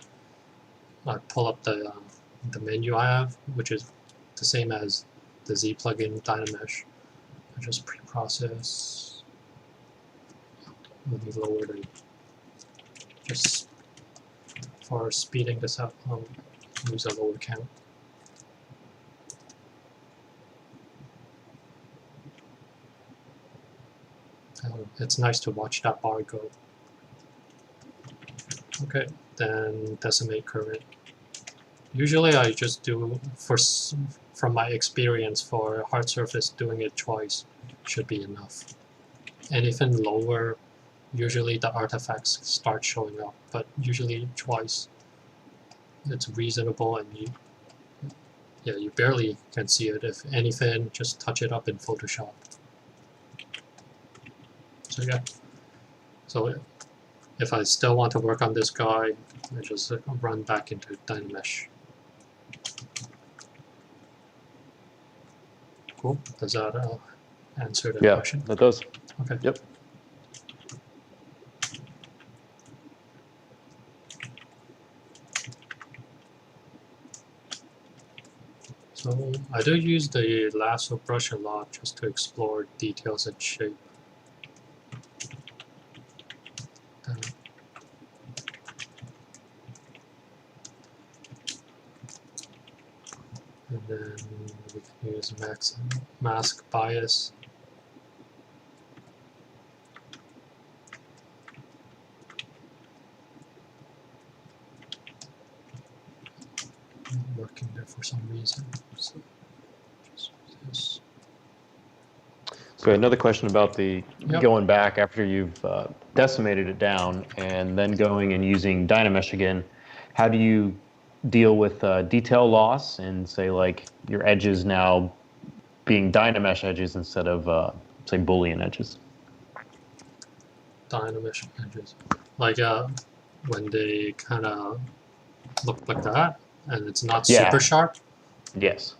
I pull up the menu I have, which is the same as the Z plugin DynaMesh. I just pre-process. Let me lower the, just for speeding this up, I'll use a lower count. It's nice to watch that bar go. Okay, then decimate current. Usually I just do, from my experience, for hard surface, doing it twice should be enough. Anything lower, usually the artifacts start showing up, but usually twice it's reasonable, and you barely can see it. If anything, just touch it up in Photoshop. So yeah, so if I still want to work on this guy, I just run back into DynaMesh. Cool. Does that answer the question? Yeah, that does. Okay. Yep. So I do use the lasso brush a lot just to explore details and shape. And then we can use mask bias. Not working there for some reason. So just this. So another question about the going back after you've decimated it down and then going and using DynaMesh again. How do you deal with detail loss and say like your edges now being DynaMesh edges instead of say Boolean edges? DynaMesh edges, like when they kind of look like that and it's not super sharp. Yes.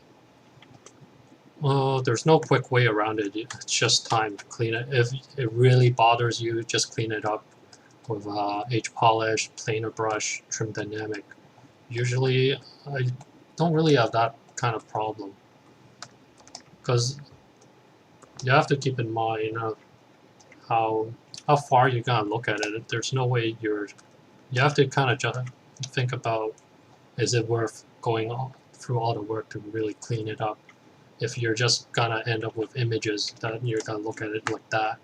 Well, there's no quick way around it. It's just time to clean it. If it really bothers you, just clean it up with H-polish, planar brush, trim dynamic. Usually, I don't really have that kind of problem, because you have to keep in mind how far you're gonna look at it. There's no way you have to kind of just think about, is it worth going through all the work to really clean it up? If you're just gonna end up with images, that you're gonna look at it like that.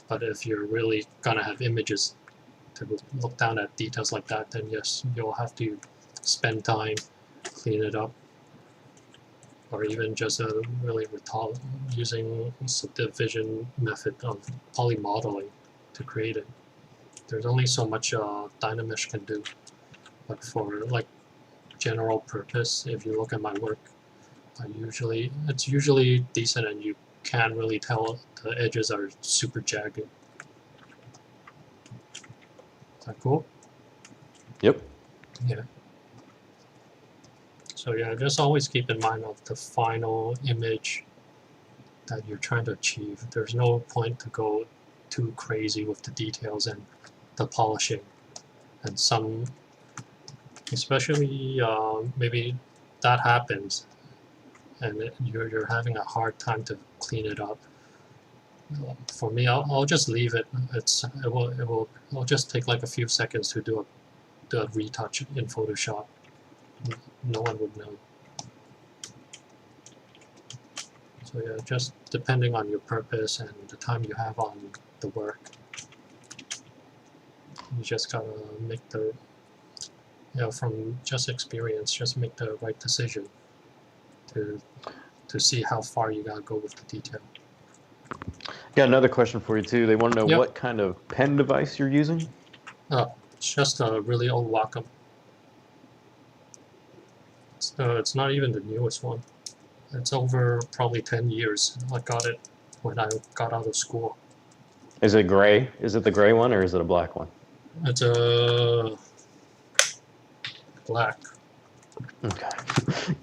But if you're really gonna have images to look down at details like that, then yes, you'll have to spend time, clean it up, or even just really using subdivision method of polymodeling to create it. There's only so much DynaMesh can do, but for like general purpose, if you look at my work, it's usually decent, and you can't really tell the edges are super jagged. Is that cool? Yep. Yeah. So yeah, just always keep in mind of the final image that you're trying to achieve. There's no point to go too crazy with the details and the polishing. And some, especially maybe that happens, and you're having a hard time to clean it up. For me, I'll just leave it. It'll just take like a few seconds to do a retouch in Photoshop. No one would know. So yeah, just depending on your purpose and the time you have on the work, you just gotta make the, from just experience, just make the right decision to see how far you gotta go with the detail. Got another question for you too. They want to know Yep. what kind of pen device you're using. Oh, it's just a really old Wacom. It's not even the newest one. It's over probably 10 years. I got it when I got out of school. Is it gray? Is it the gray one or is it a black one? It's a black. Okay.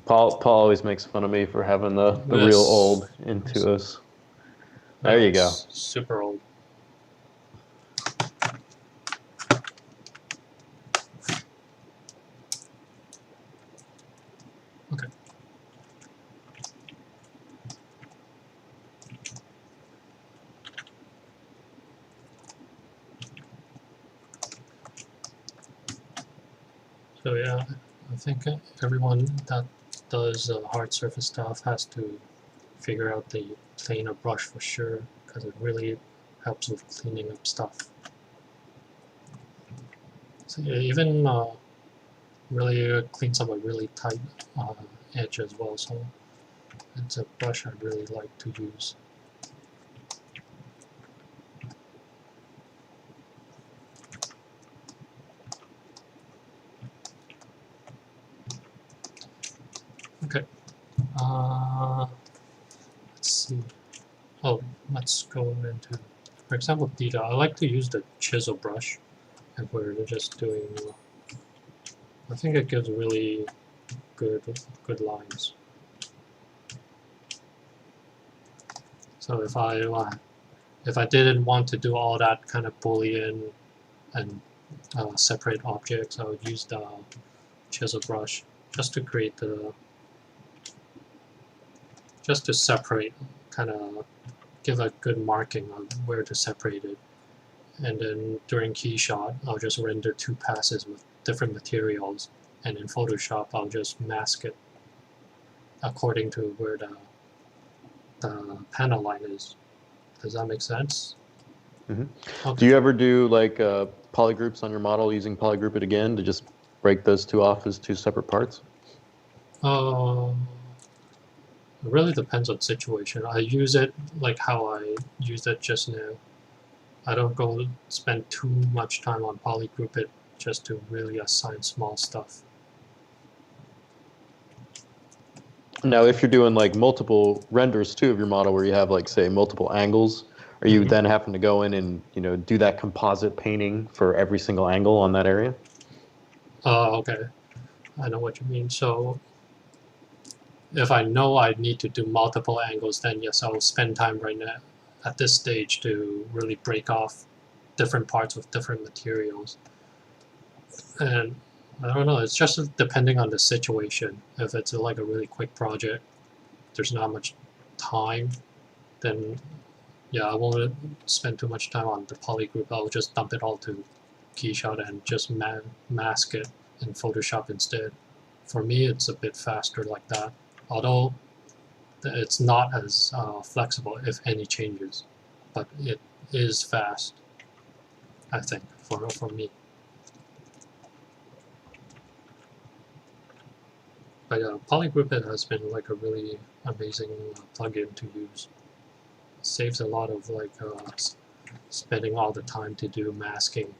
Paul always makes fun of me for having the real old Intuos. There you go. Super old. Okay. So yeah, I think everyone that does hard surface stuff has to figure out the planer brush for sure, because it really helps with cleaning up stuff. So yeah, even really cleans up a really tight edge as well, so it's a brush I really like to use. Okay, let's see. Oh, let's go into, for example, detail. I like to use the chisel brush if we're just doing. I think it gives really good lines. So if I didn't want to do all that kind of Boolean and separate objects, I would use the chisel brush just to create just to separate, kind of give a good marking on where to separate it. And then during Keyshot, I'll just render 2 passes with different materials, and in Photoshop, I'll just mask it according to where the panel line is. Does that make sense? Mm-hmm. Okay. Do you ever do like polygroups on your model using Polygroup it again to just break those 2 off as 2 separate parts? It really depends on the situation. I use it like how I used it just now. I don't go spend too much time on Polygroup it just to really assign small stuff. Now, if you're doing like multiple renders too of your model where you have like, say, multiple angles, are you then having to go in and, do that composite painting for every single angle on that area? Okay. I know what you mean. So if I know I need to do multiple angles, then yes, I'll spend time right now at this stage to really break off different parts with different materials. And I don't know, it's just depending on the situation. If it's like a really quick project, there's not much time, then yeah, I won't spend too much time on the Polygroup. I'll just dump it all to Keyshot and just mask it in Photoshop instead. For me, it's a bit faster like that, although it's not as flexible if any changes, but it is fast, I think, for me. But yeah, Polygroup it has been like a really amazing plugin to use. It saves a lot of like spending all the time to do masking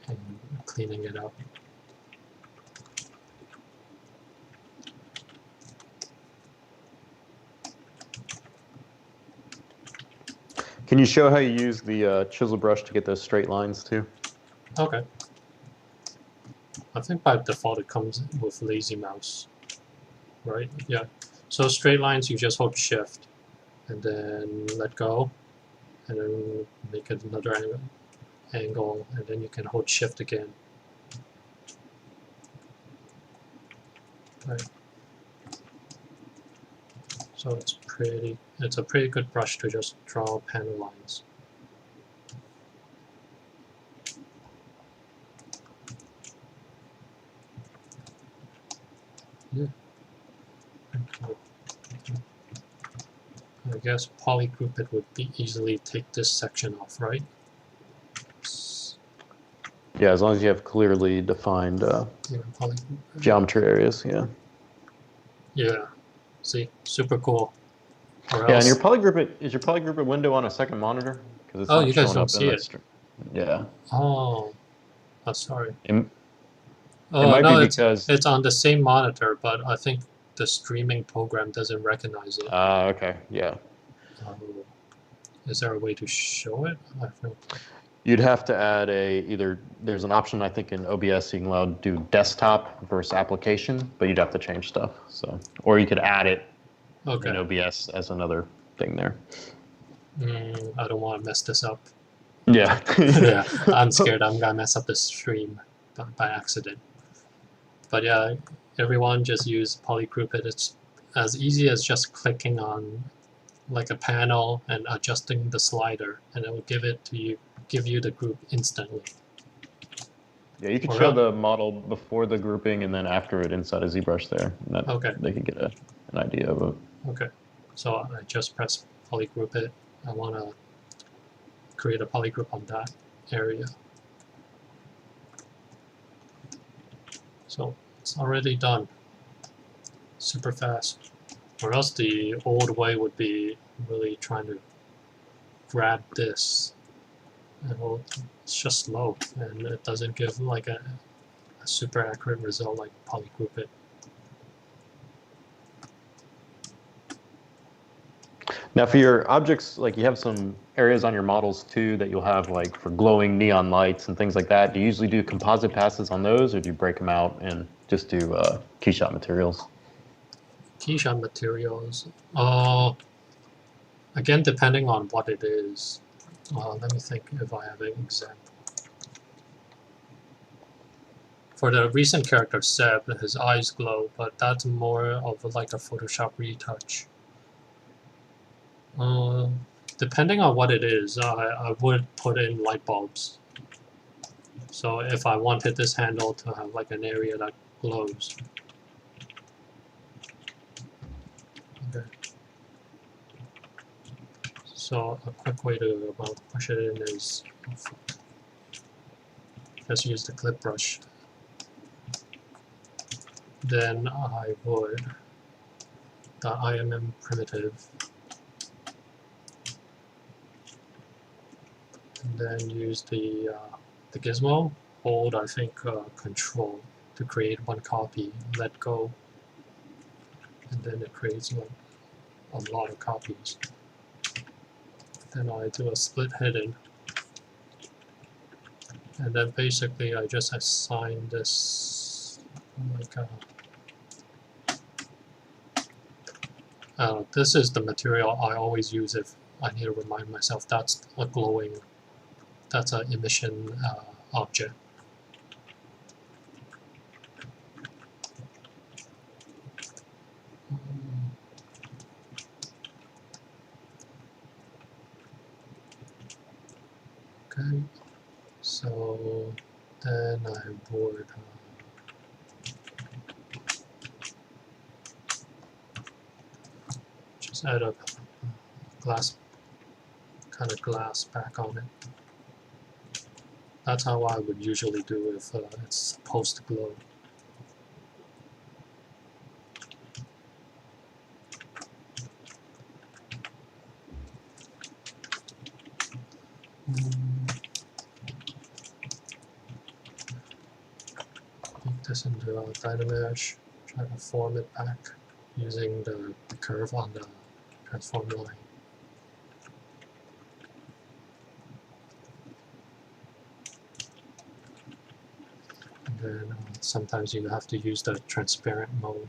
and cleaning it up. Can you show how you use the chisel brush to get those straight lines too? Okay. I think by default it comes with lazy mouse, right? Yeah. So straight lines, you just hold shift and then let go and then make it another angle, and then you can hold shift again. Right. So it's it's a pretty good brush to just draw panel lines. Yeah. I guess polygroup it would be easily take this section off, right? Yeah, as long as you have clearly defined Yeah, geometry areas, yeah. Yeah, see, super cool. Or Yeah, else, and your polygroup is your polygroup window on a second monitor? Because it's oh, not you guys showing don't up in see the it. stream. Yeah. Oh, sorry. It Oh might be no, because. it's on the same monitor, but I think the streaming program doesn't recognize it. Okay, yeah. Is there a way to show it? I think. You'd have to add there's an option I think in OBS you can allow do desktop versus application, but you'd have to change stuff. So, or you could add it in OBS as another thing there. I don't want to mess this up. Yeah. Yeah, I'm scared I'm gonna mess up the stream by accident. But yeah, everyone just use polygroup it. It's as easy as just clicking on like a panel and adjusting the slider, and it will give you the group instantly. Yeah, you could show the model before the grouping and then after it inside of ZBrush there. And they could get an idea of it. Okay, so I just press polygroup it. I want to create a polygroup on that area. So it's already done. Super fast. Or else the old way would be really trying to grab this. And it's just slow, and it doesn't give like a super accurate result like polygroup it. Now for your objects, like you have some areas on your models too that you'll have like for glowing neon lights and things like that. Do you usually do composite passes on those, or do you break them out and just do keyshot materials? Keyshot materials. Again, depending on what it is. Let me think if I have an example. For the recent character SEB, his eyes glow, but that's more of like a Photoshop retouch. Depending on what it is, I would put in light bulbs. So if I wanted this handle to have like an area that glows. Okay. So a quick way to push it in is just use the clip brush. Then I would the IMM primitive, and then use the gizmo. Hold, I think, Control to create one copy. Let go, and then it creates like a lot of copies. Then I do a split hidden, and then basically I just assign this like this is the material I always use if I need to remind myself that's a glowing, that's an emission object. Okay, so then I would just add a glass, kind of glass back on it. That's how I would usually do if it's supposed to glow. Make this into a DynaMesh, try to form it back using the curve on the transform line. And then sometimes you have to use the transparent mode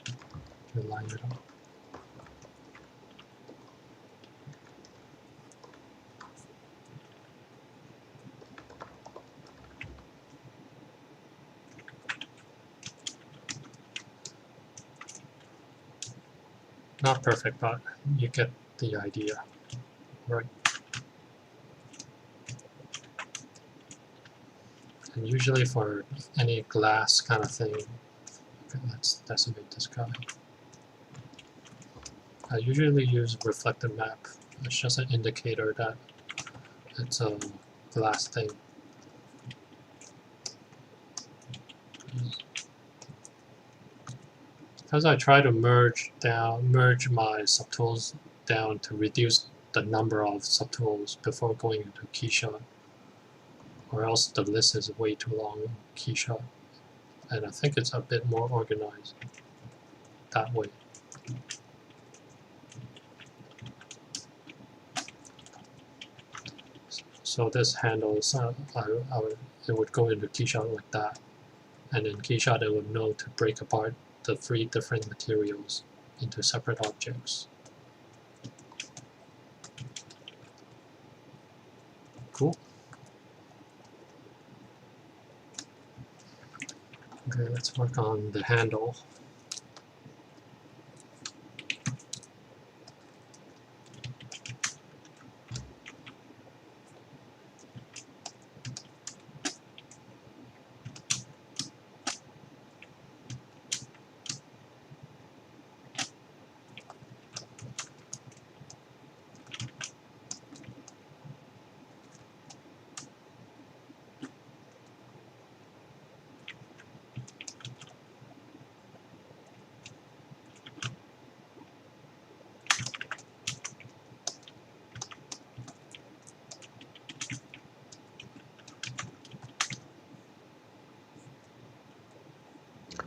to line it up. Not perfect, but you get the idea, right? And usually for any glass kind of thing, okay, let's decimate this guy. I usually use reflective map. It's just an indicator that it's a glass thing. Because I try to merge my subtools down to reduce the number of subtools before going into keyshot, or else the list is way too long in keyshot, and I think it's a bit more organized that way. So this handle, it would go into keyshot like that, and in keyshot it would know to break apart the 3 different materials into separate objects. Cool. Okay, let's work on the handle.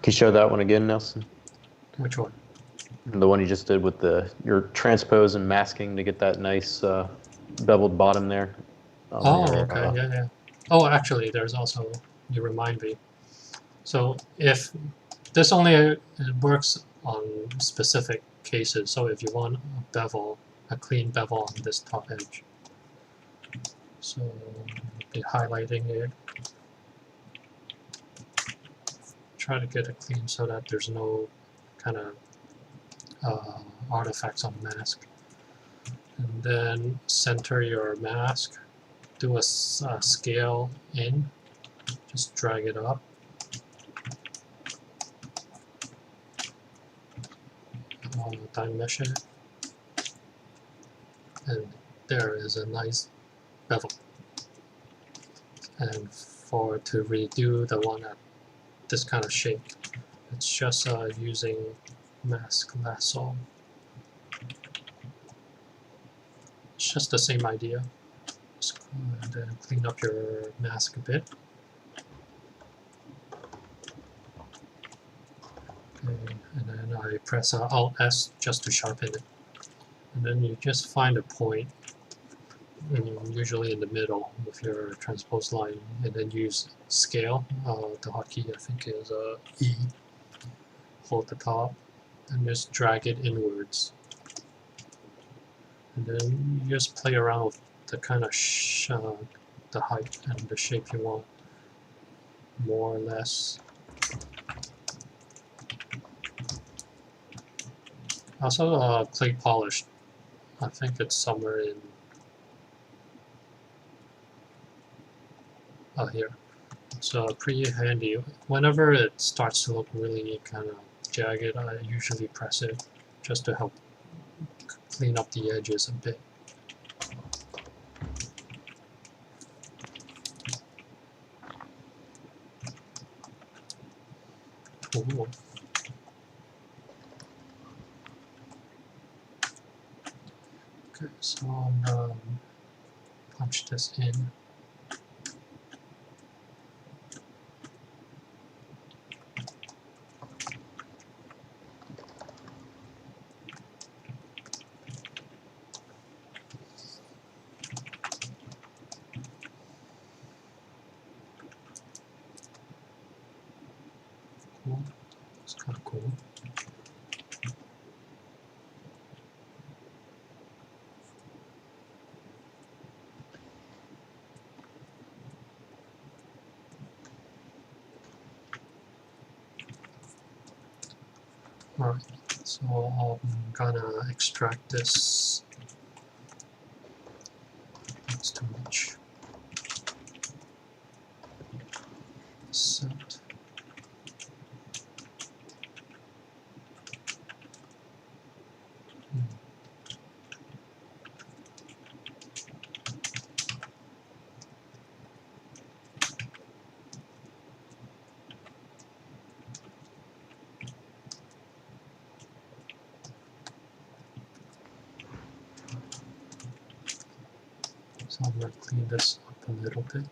Can you show that one again, Nelson? Which one? The one you just did with your transpose and masking to get that nice beveled bottom there. Oh, okay, yeah. Oh, actually, there's also, you remind me. So if this only it works on specific cases, so if you want a bevel, a clean bevel on this top edge, so be highlighting it. Try to get it clean so that there's no kind of artifacts on mask. And then center your mask, do a scale in, just drag it up. DynaMesh it, and there is a nice bevel. And to redo the one at this kind of shape, it's just using mask lasso. It's just the same idea. Just and then clean up your mask a bit. Okay, and then I press Alt S just to sharpen it. And then you just find a point, usually in the middle of your transpose line, and then use scale. The hotkey I think is E. Hold the top and just drag it inwards. And then you just play around with the kind of the height and the shape you want, more or less. Also, clay polish. I think it's somewhere in here. So pretty handy. Whenever it starts to look really kind of jagged, I usually press it just to help clean up the edges a bit. Ooh. Okay, so I'll punch this in. Cool. It's kind of cool. Alright, So I'm gonna extract this. That's too much. Set. So I'm going to clean this up a little bit.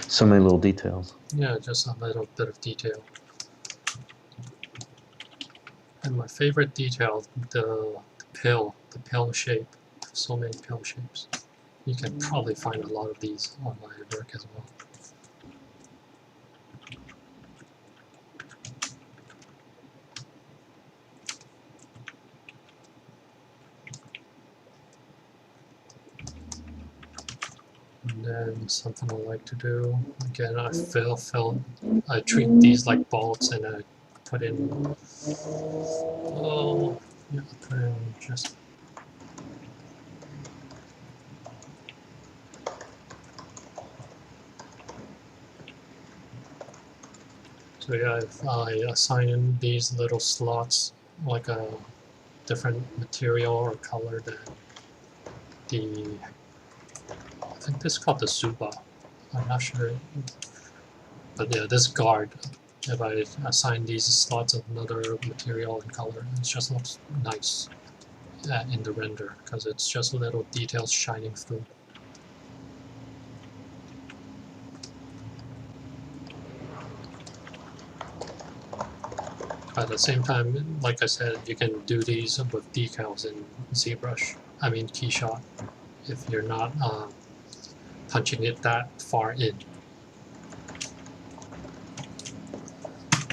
So many little details. Yeah, just a little bit of detail. And my favorite detail, the pill shape. So many pill shapes. You can probably find a lot of these on my work as well. And then something I like to do, again, I treat these like bolts, and I put in, oh, yeah, put in just, so yeah, if I assign in these little slots like a different material or color than the, I think this is called the Suba. I'm not sure, but yeah, this guard. If I assign these slots of another material and color, it just looks nice in the render because it's just little details shining through. At the same time, like I said, you can do these with decals in ZBrush. I mean Keyshot, if you're not punching it that far in.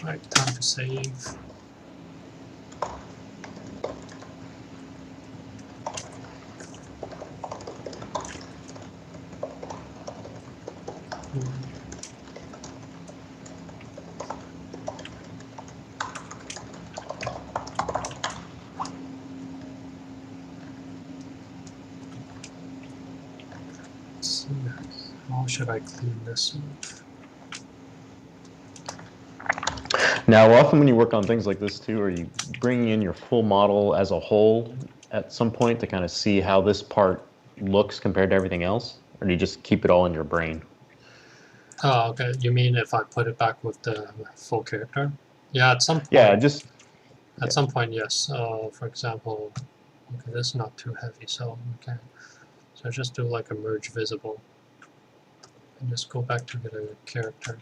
Alright, time to save. Let's see, how should I clean this up? Now, often when you work on things like this too, are you bringing in your full model as a whole at some point to kind of see how this part looks compared to everything else? Or do you just keep it all in your brain? Oh, okay. You mean if I put it back with the full character? Yeah, at some point. Yeah, just... At some point, yes. For example, okay, this is not too heavy, so okay. So just do like a merge visible, and just go back to the character.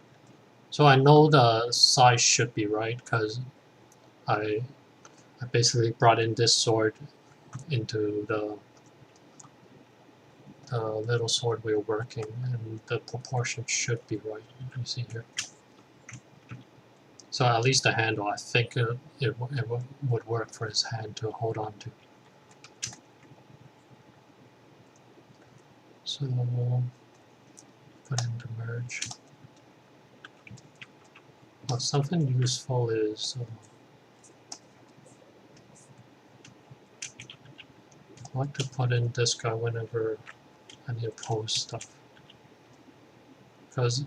So I know the size should be right because I basically brought in this sword into the little sword we were working, and the proportion should be right. You see here. So at least the handle, I think it would work for his hand to hold on to. So we'll put in the merge. Well, something useful is I like to put in this guy whenever I need to post stuff, because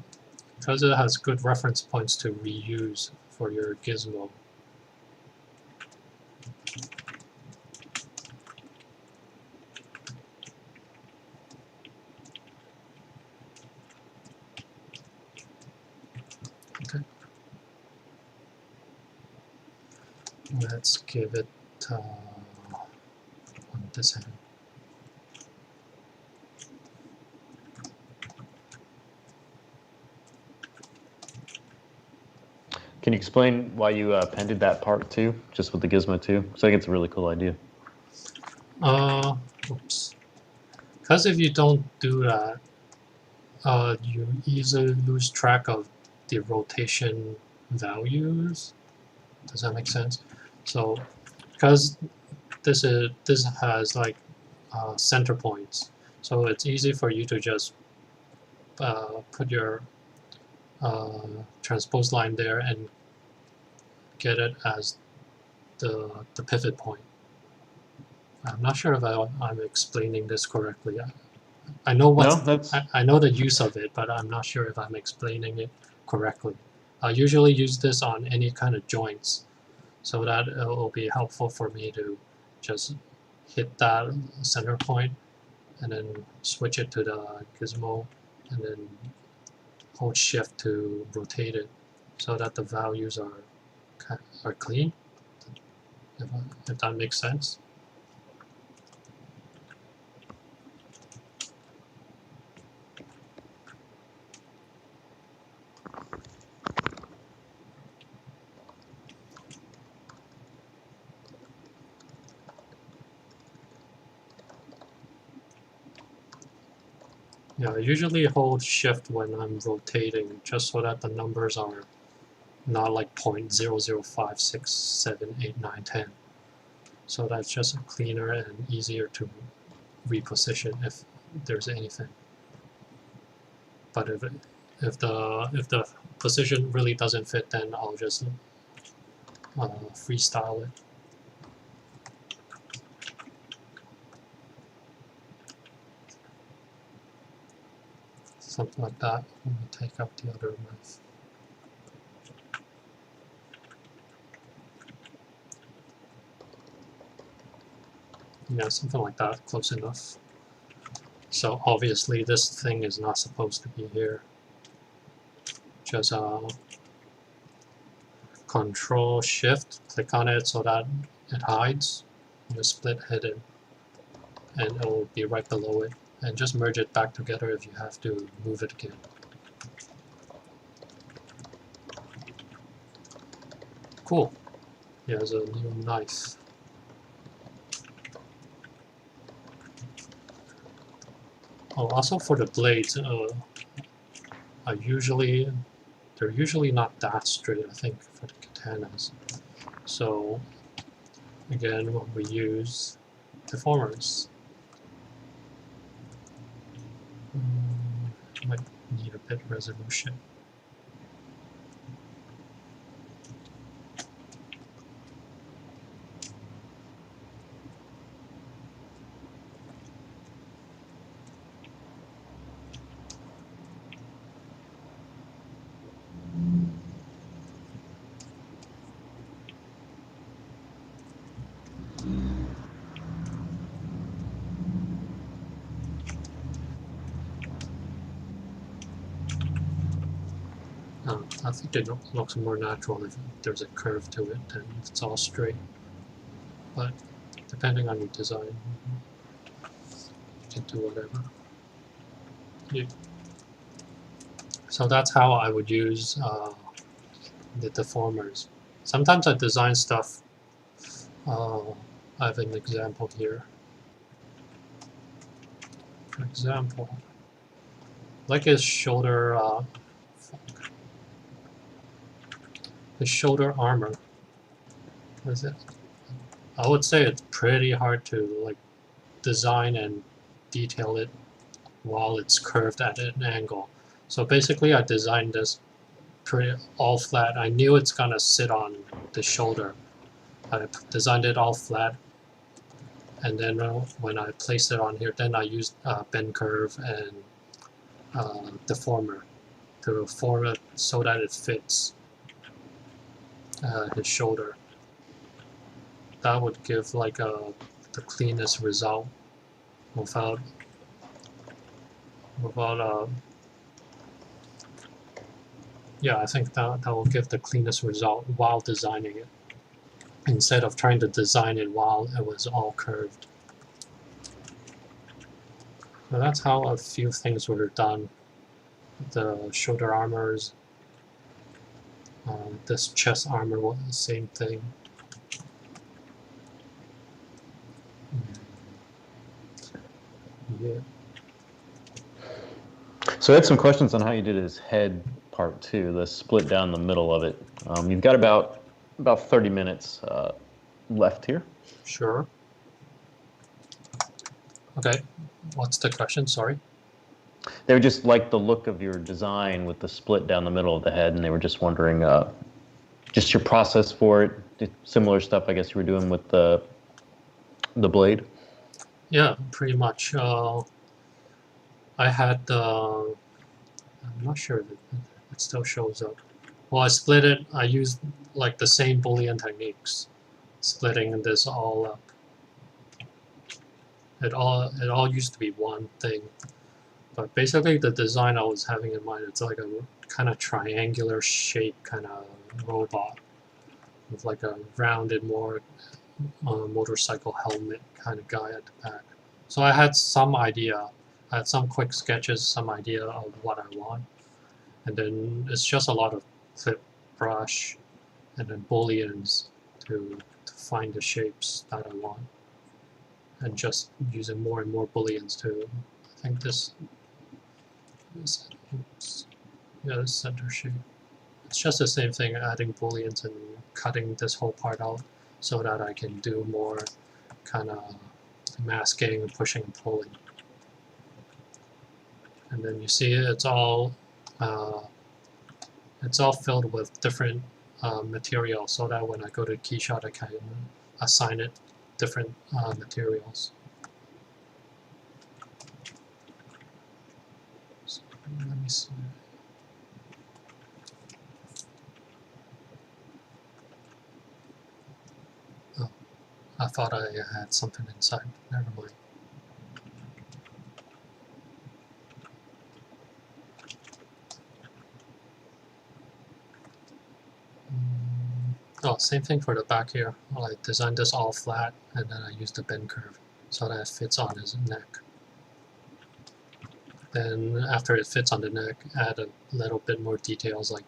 it has good reference points to reuse for your gizmo. Okay. Let's give it on this hand. Can you explain why you appended that part too, just with the gizmo too? Because I think it's a really cool idea. Oops. Because if you don't do that, you easily lose track of the rotation values. Does that make sense? So, because this has like center points, so it's easy for you to just put your transpose line there and get it as the pivot point. I'm not sure if I'm explaining this correctly. I know I know the use of it, but I'm not sure if I'm explaining it correctly. I usually use this on any kind of joints, so that it will be helpful for me to just hit that center point and then switch it to the gizmo and then hold shift to rotate it so that the values are clean, if that makes sense. Yeah, I usually hold shift when I'm rotating, just so that the numbers are not like 0.0056, 7, 8, 9, 10. So that's just cleaner and easier to reposition if there's anything. But if the position really doesn't fit, then I'll just freestyle it. Something like that. Let me take out the other knife. Yeah, something like that, close enough. So obviously this thing is not supposed to be here. Just Control Shift, click on it so that it hides. Just split hidden, and it will be right below it. And just merge it back together if you have to move it again. Cool. Here's a new knife. Oh, also for the blades, they're usually not that straight, I think, for the katanas. So again, we use deformers. Might need a bit resolution. I think it looks more natural if there's a curve to it than if it's all straight. But depending on your design, you can do whatever. Yeah. So that's how I would use the deformers. Sometimes I design stuff. I have an example here. For example, like his shoulder armor. What is it? I would say it's pretty hard to like design and detail it while it's curved at an angle. So basically I designed this pretty all flat. I knew it's gonna sit on the shoulder. I designed it all flat and then when I place it on here, then I use bend curve and deformer to form it so that it fits his shoulder. That would give like the cleanest result without yeah, I think that will give the cleanest result while designing it, instead of trying to design it while it was all curved. So that's how a few things were done. The shoulder armors, this chest armor was the same thing. Yeah. So I had some questions on how you did his head part too, the split down the middle of it. You've got about 30 minutes left here. Sure. Okay, what's the question? Sorry. They would just like the look of your design with the split down the middle of the head, and they were just wondering just your process for it. Similar stuff, I guess, you were doing with the blade. Yeah, pretty much. I had I'm not sure if it still shows up. Well, I split it. I used like the same Boolean techniques, splitting this all up. It all used to be one thing, but basically the design I was having in mind, it's like a kind of triangular shape kind of robot with like a rounded, more motorcycle helmet kind of guy at the back. So I had some idea. I had some quick sketches, some idea of what I want, and then it's just a lot of flip brush and then booleans to find the shapes that I want, and just using more and more booleans to, I think this oops, yeah, this center shape. It's just the same thing, adding booleans and cutting this whole part out so that I can do more kind of masking, pushing and pulling. And then you see it's all filled with different material, so that when I go to KeyShot, I can assign it different materials. So let me see. Oh, I thought I had something inside. Never mind. Oh, same thing for the back here. I designed this all flat, and then I used the bend curve so that it fits on his neck. Then after it fits on the neck, add a little bit more details like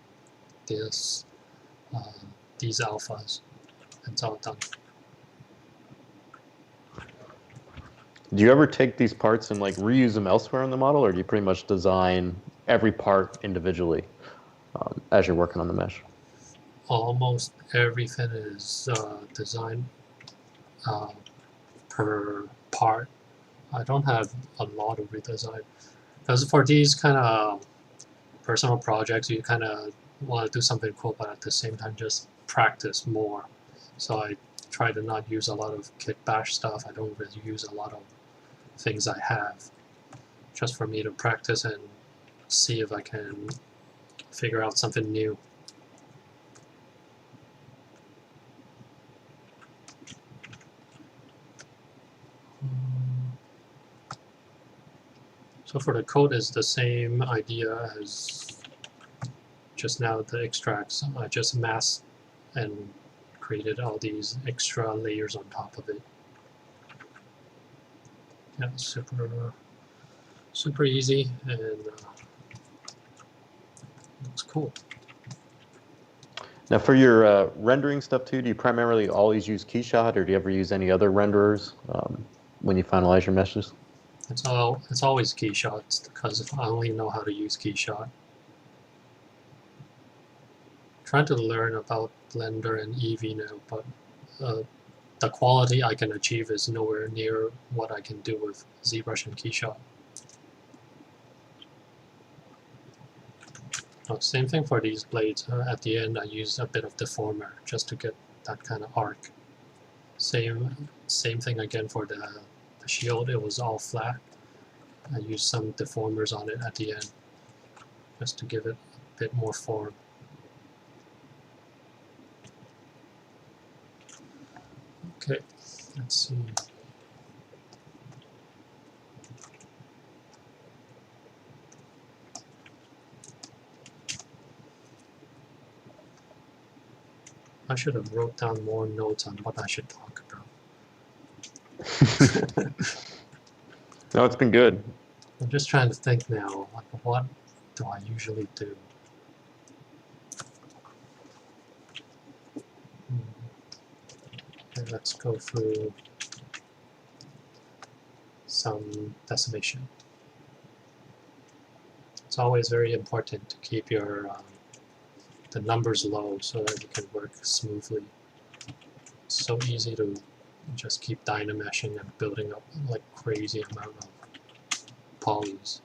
this, these alphas. It's all done. Do you ever take these parts and like reuse them elsewhere in the model, or do you pretty much design every part individually as you're working on the mesh? Almost everything is designed per part. I don't have a lot of redesign, because for these kind of personal projects, you kind of want to do something cool, but at the same time just practice more. So I try to not use a lot of kit bash stuff. I don't really use a lot of things I have, just for me to practice and see if I can figure out something new. So for the code is the same idea as just now, the extracts. I just masked and created all these extra layers on top of it. Yeah, super easy, and looks cool. Now for your rendering stuff too, do you primarily always use KeyShot, or do you ever use any other renderers when you finalize your meshes? It's always KeyShots, because I only know how to use KeyShot. Trying to learn about Blender and Eevee now, but the quality I can achieve is nowhere near what I can do with ZBrush and KeyShot. Oh, same thing for these blades. At the end, I used a bit of deformer just to get that kind of arc, Same thing again for the shield. It was all flat. I used some deformers on it at the end just to give it a bit more form. Okay, let's see. I should have wrote down more notes on what I should talk about. No, it's been good. I'm just trying to think now, like, what do I usually do? Okay, let's go through some decimation. It's always very important to keep your the numbers low so that you can work smoothly. It's so easy to just keep dynameshing and building up like crazy amount of polys.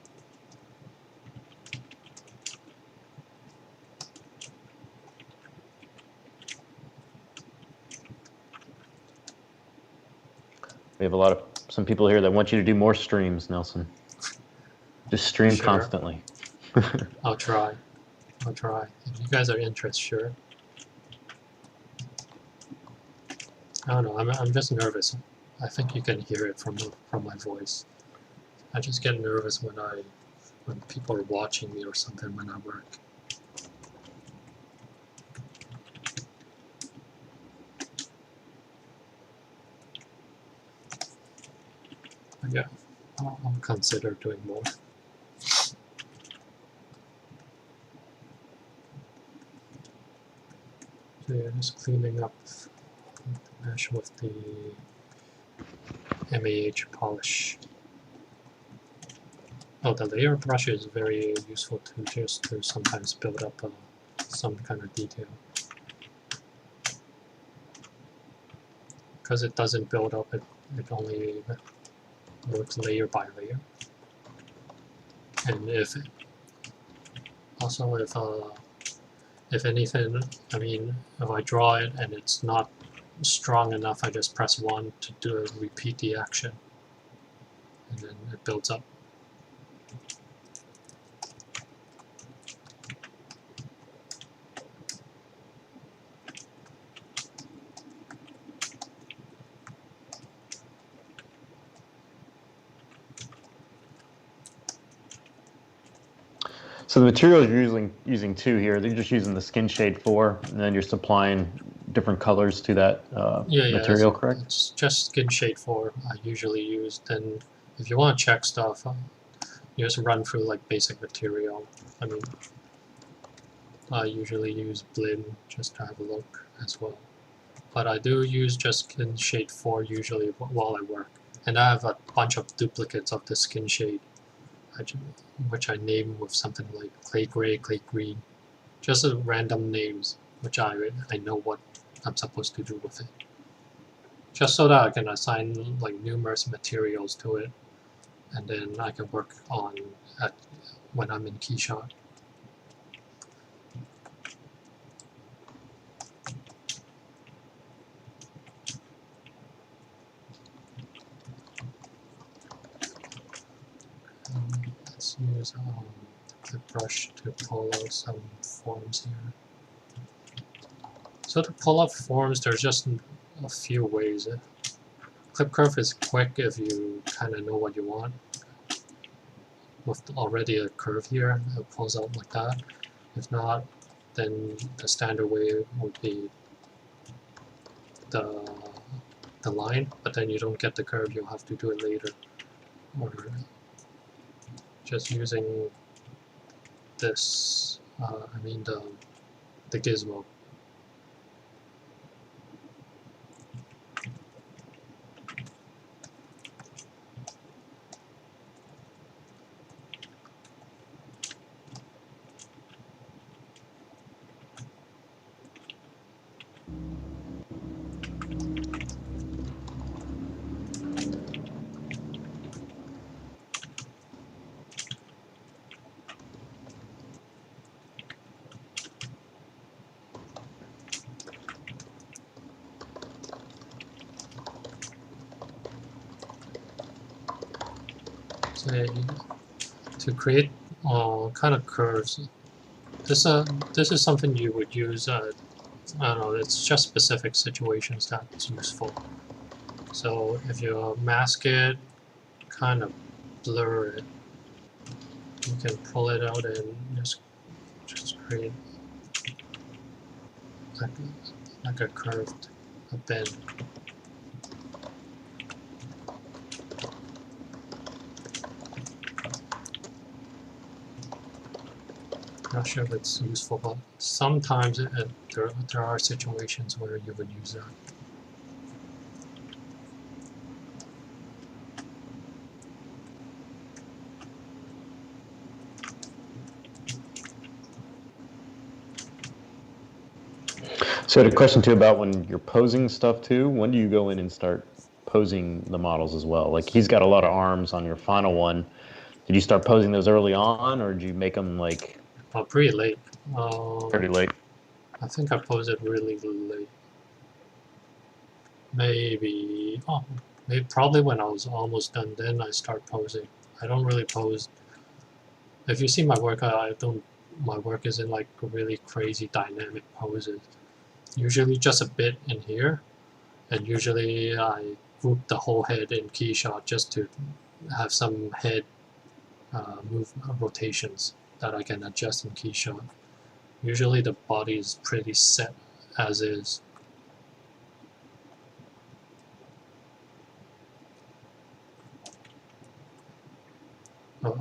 We have some people here that want you to do more streams, Nelson. Just stream constantly. I'll try. I'll try. If you guys are interested, sure. I don't know. I'm just nervous. I think you can hear it from my voice. I just get nervous when people are watching me or something when I work. But yeah, I'll consider doing more. So yeah, just cleaning up the mesh with the MAH polish. Oh, the layer brush is very useful too, just to sometimes build up some kind of detail. Because it doesn't build up, it only works layer by layer. And if anything, I mean, if I draw it and it's not strong enough, I just press 1 to repeat the action, and then it builds up. So the materials you're using two here, they're just using the skin shade 4, and then you're supplying different colors to that material, correct? It's just skin shade 4 I usually use. Then if you want to check stuff, you just run through like basic material. I mean, I usually use Blinn just to have a look as well. But I do use just skin shade 4 usually while I work. And I have a bunch of duplicates of the skin shade, which I name with something like clay gray, clay green, just random names, which I know what I'm supposed to do with it, just so that I can assign like numerous materials to it, and then I can work on when I'm in Keyshot. Let's use the brush to pull out some forms here. So to pull up forms, there's just a few ways. Clip curve is quick if you kind of know what you want. With already a curve here, it pulls out like that. If not, then the standard way would be the line, but then you don't get the curve, you'll have to do it later. Or just using this, I mean the gizmo. say to create kind of curves. This is something you would use. I don't know. It's just specific situations that's useful. So if you mask it, kind of blur it, you can pull it out and just create like a curved bend. Not sure if it's useful, but sometimes there are situations where you would use that. So I had a question too about when you're posing stuff too. When do you go in and start posing the models as well? Like he's got a lot of arms on your final one. Did you start posing those early on, or did you make them like Pretty late. pretty late? I think I posed it really late. Maybe probably when I was almost done. Then I start posing. I don't really pose. If you see my work, my work isn't like really crazy dynamic poses. Usually just a bit in here, and usually I group the whole head in Keyshot just to have some head rotations that I can adjust in Keyshot. Usually the body is pretty set as is.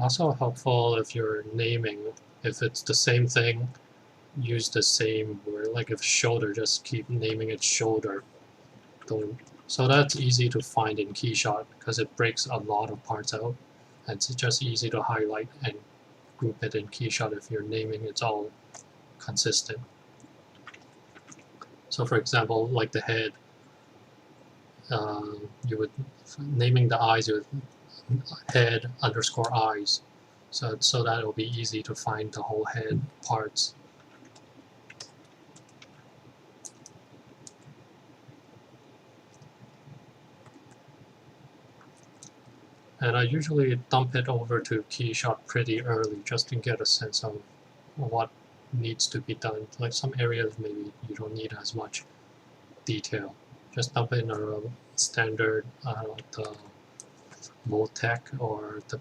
Also helpful if you're naming, if it's the same thing, use the same word. Like if shoulder, just keep naming it shoulder. So that's easy to find in Keyshot because it breaks a lot of parts out, and it's just easy to highlight and group it in Keyshot if you're naming it's all consistent. So for example, like the head, you would naming the eyes, you would head underscore eyes, so that it will be easy to find the whole head parts. And I usually dump it over to Keyshot pretty early just to get a sense of what needs to be done. Like some areas maybe you don't need as much detail. Just dump it in a standard the mold tech or the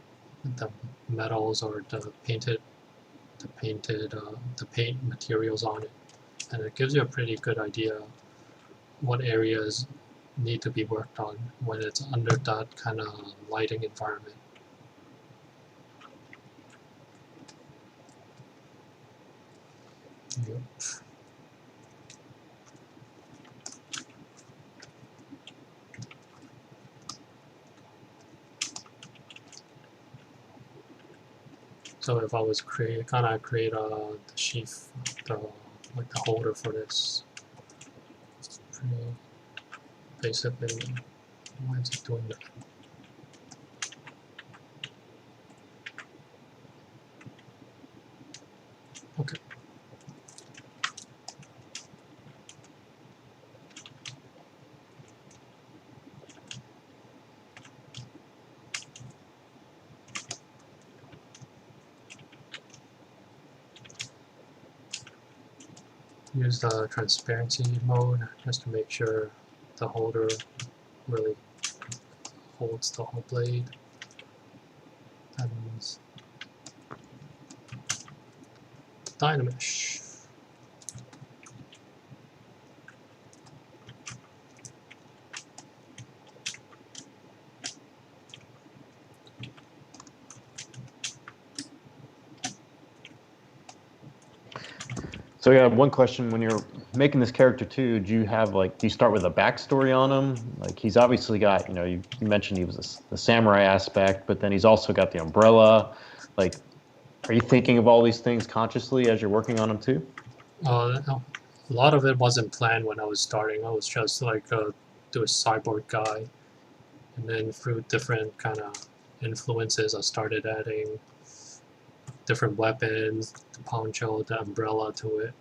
metals or the paint materials on it, and it gives you a pretty good idea what areas need to be worked on when it's under that kind of lighting environment. Yep. So if I was create the sheath, like the holder for this, basically, why is it doing that? Okay. Use the transparency mode just to make sure the holder really holds the whole blade. That means DynaMesh. So I got one question. When you're making this character too, do you start with a backstory on him? Like he's obviously got, you mentioned he was the samurai aspect, but then he's also got the umbrella. Like, are you thinking of all these things consciously as you're working on him too? A lot of it wasn't planned when I was starting. I was just like do a cyborg guy, and then through different kind of influences, I started adding different weapons, the poncho, the umbrella to it,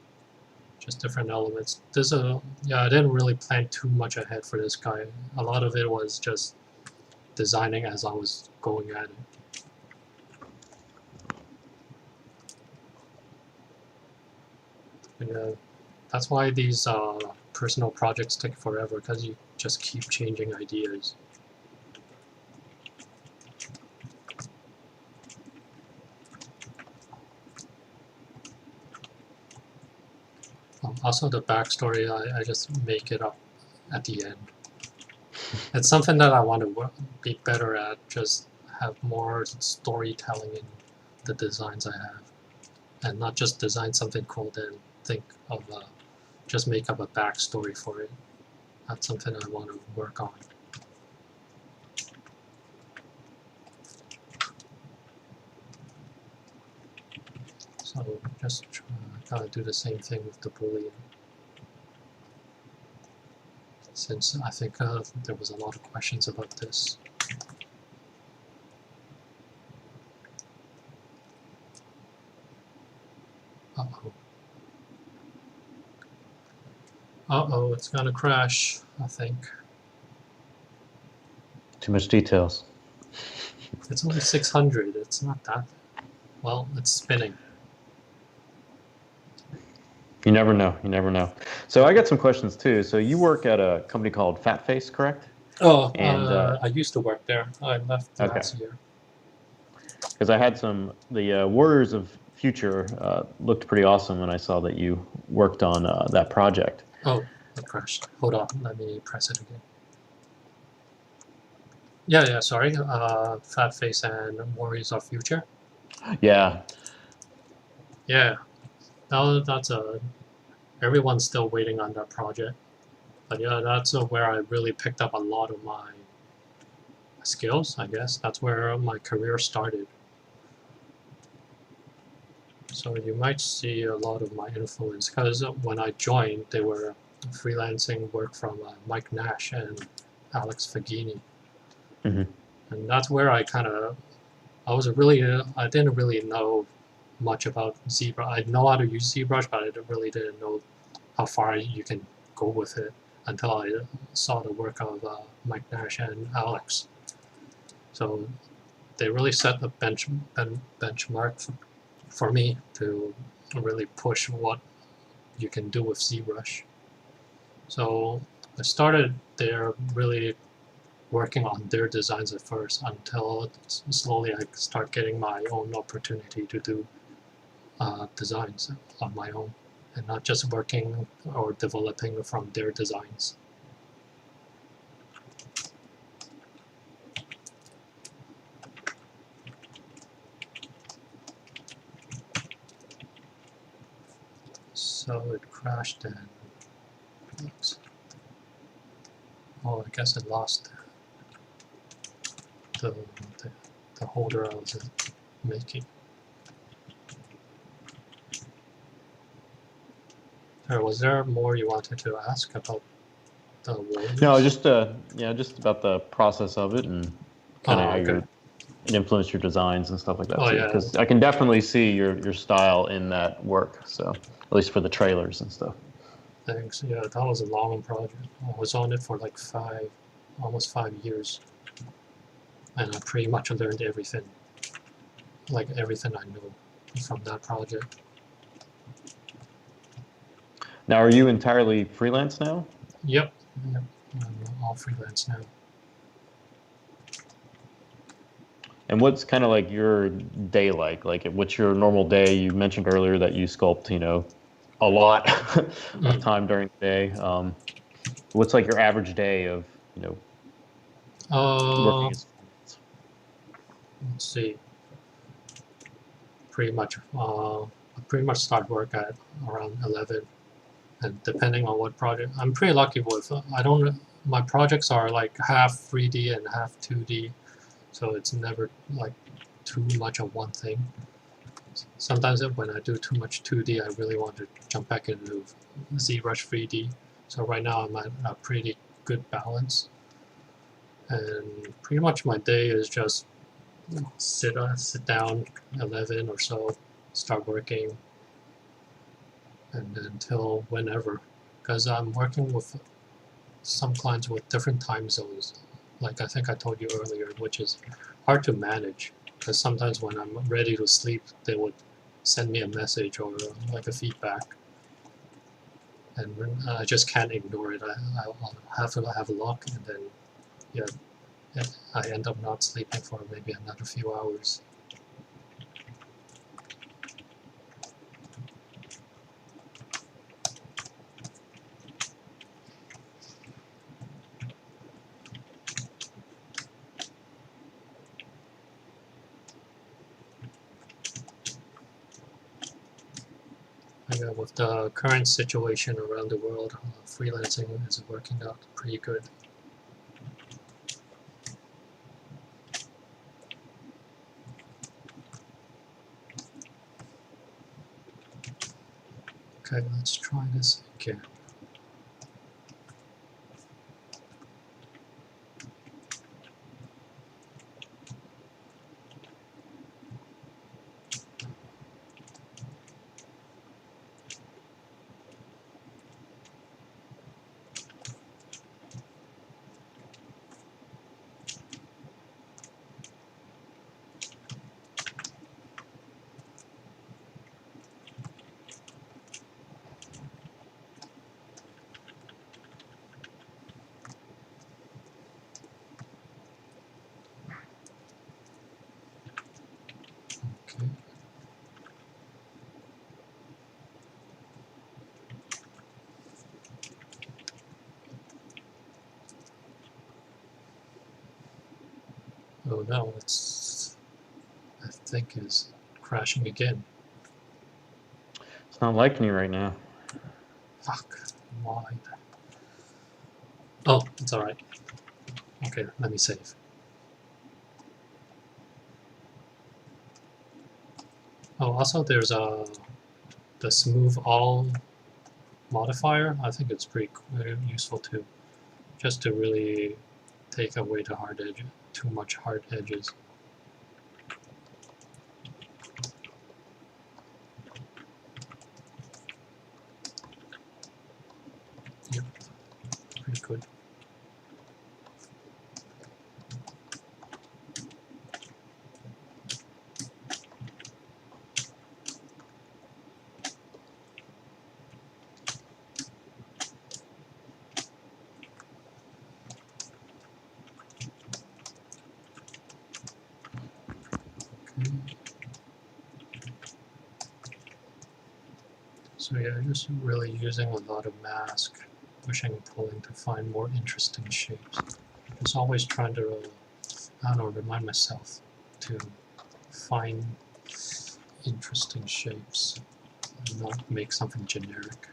just different elements. I didn't really plan too much ahead for this guy. A lot of it was just designing as I was going at it. That's why these personal projects take forever, because you just keep changing ideas. Also, the backstory, I just make it up at the end. It's something that I want to be better at, just have more storytelling in the designs I have. And not just design something cool, then think of just make up a backstory for it. That's something I want to work on. So just kind of do the same thing with the Boolean. Since I think there was a lot of questions about this. Uh-oh. Uh-oh, it's gonna crash, I think. Too much details. It's only 600, it's not that. Well, it's spinning. You never know, you never know. So I got some questions too. So you work at a company called FATface, correct? Oh, and I used to work there. I left last year. Because I had the Warriors of Future looked pretty awesome when I saw that you worked on that project. Oh, it crashed. Hold on, let me press it again. Yeah, sorry. FATface and Warriors of Future. Yeah. Yeah. Now that's everyone's still waiting on that project. But yeah, that's where I really picked up a lot of my skills, I guess. That's where my career started. So you might see a lot of my influence, because when I joined, they were freelancing work from Mike Nash and Alex Fagini. Mm-hmm. And that's where I didn't really know much about ZBrush. I know how to use ZBrush, but I really didn't know how far you can go with it until I saw the work of Mike Nash and Alex. So they really set the benchmark for me to really push what you can do with ZBrush. So I started there really working on their designs at first, until slowly I start getting my own opportunity to do designs on my own, and not just working or developing from their designs. So it crashed and oops. Oh, I guess it lost the holder I was making. Was there more you wanted to ask about the Warriors? No, just just about the process of it and kind of how it influenced your designs and stuff like that. Because I can definitely see your style in that work. So at least for the trailers and stuff. Thanks. Yeah, that was a long project. I was on it for like almost 5 years, and I pretty much learned everything, like everything I know from that project. Now, are you entirely freelance now? Yep. I'm all freelance now. And what's kind of like your day like? Like, what's your normal day? You mentioned earlier that you sculpt, a lot of time during the day. What's like your average day of, working as freelance? Let's see. Pretty much start work at around 11. And depending on what project, I'm pretty lucky with. My projects are like half 3D and half 2D, so it's never like too much of one thing. Sometimes when I do too much 2D, I really want to jump back into ZBrush 3D. So right now I'm at a pretty good balance, and pretty much my day is just sit down 11 or so, start working, and until whenever, because I'm working with some clients with different time zones, like I think I told you earlier, which is hard to manage, because sometimes when I'm ready to sleep, they would send me a message or like a feedback, and I just can't ignore it. I'll have to have a look, and then yeah, I end up not sleeping for maybe another few hours. Yeah, with the current situation around the world, freelancing is working out pretty good. Okay, let's try this again. Okay. Oh no, I think is crashing again. It's not liking you right now. Fuck, why? Oh, it's alright. Okay, let me save. Oh, also there's the smooth all modifier. I think it's pretty useful too, just to really take away the hard edge, too much hard edges. Yep, pretty good. So yeah, just really using a lot of mask, pushing and pulling to find more interesting shapes. Just always trying to, I don't know, remind myself to find interesting shapes and not make something generic.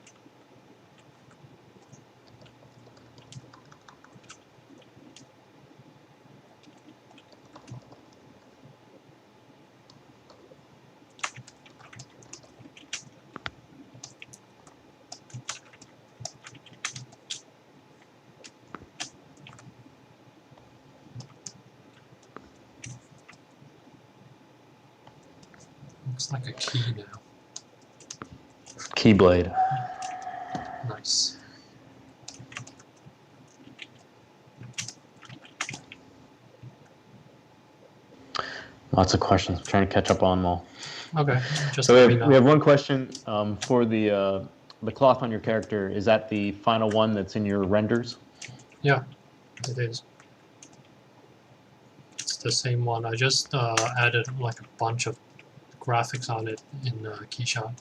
Looks like a key now. Keyblade. Nice. Lots of questions. I'm trying to catch up on them all. Okay, just So let me know. we have one question for the cloth on your character. Is that the final one that's in your renders? Yeah, it is. It's the same one. I just added like a bunch of graphics on it in Keyshot.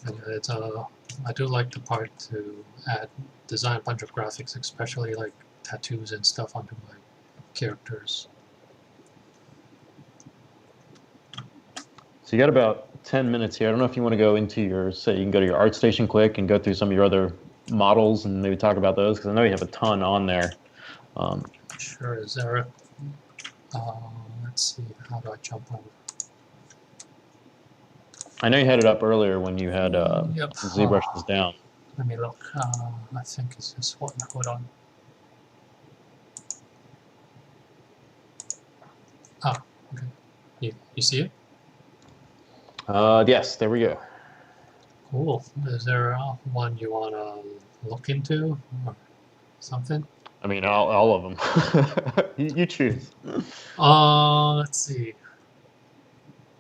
And it's I do like the part to design a bunch of graphics, especially like tattoos and stuff onto my characters. So you got about 10 minutes here. I don't know if you want to go into your, say you can go to your ArtStation quick and go through some of your other models and maybe talk about those, because I know you have a ton on there. Sure, is there let's see, how do I jump over? I know you had it up earlier when you had Yep. ZBrush was down. Let me look. I think it's this one. Hold on. Ah, okay. You see it? Yes, there we go. Cool. Is there one you want to look into or something? I mean, all of them. You choose. Let's see.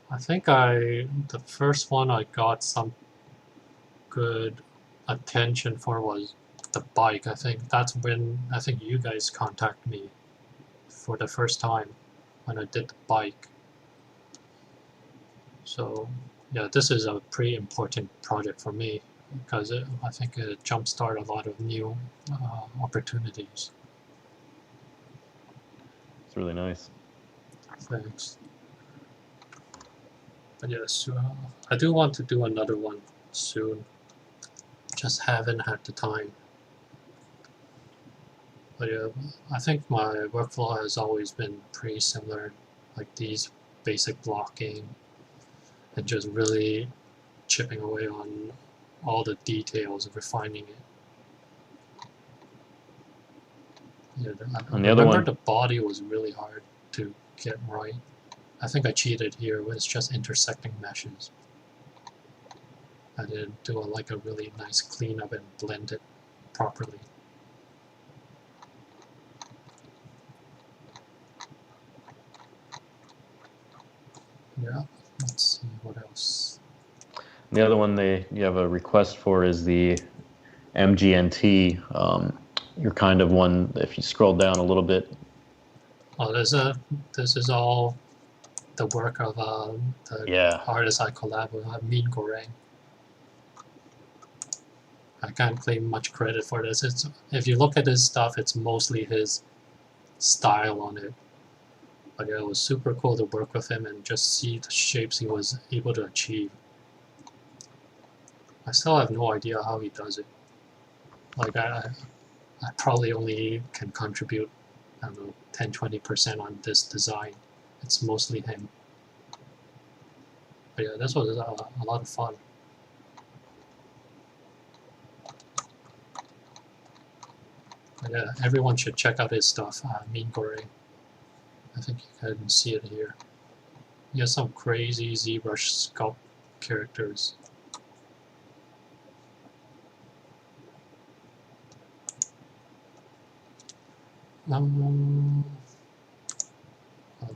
I think the first one I got some good attention for was the bike. I think that's when I think you guys contacted me for the first time when I did the bike. So yeah, this is a pretty important project for me because I think it jumpstarted a lot of new opportunities. It's really nice. Thanks. But yes, I do want to do another one soon. Just haven't had the time. But yeah, I think my workflow has always been pretty similar, like these basic blocking and just really chipping away on all the details of refining it. Yeah, I remember the body was really hard to get right. I think I cheated here with just intersecting meshes. I didn't do like a really nice cleanup and blend it properly. Yeah, let's see what else. The other one you have a request for is the MGNT. You're kind of one, if you scroll down a little bit. Oh, this is all the work of the artist I collab with, Mean Goreng. I can't claim much credit for this. If you look at his stuff, it's mostly his style on it. But yeah, it was super cool to work with him and just see the shapes he was able to achieve. I still have no idea how he does it. Like I probably only can contribute, I don't know, 10-20% on this design. It's mostly him. But yeah, this was a lot of fun. But yeah, everyone should check out his stuff, Mean Goreng. I think you can see it here. He has some crazy ZBrush sculpt characters.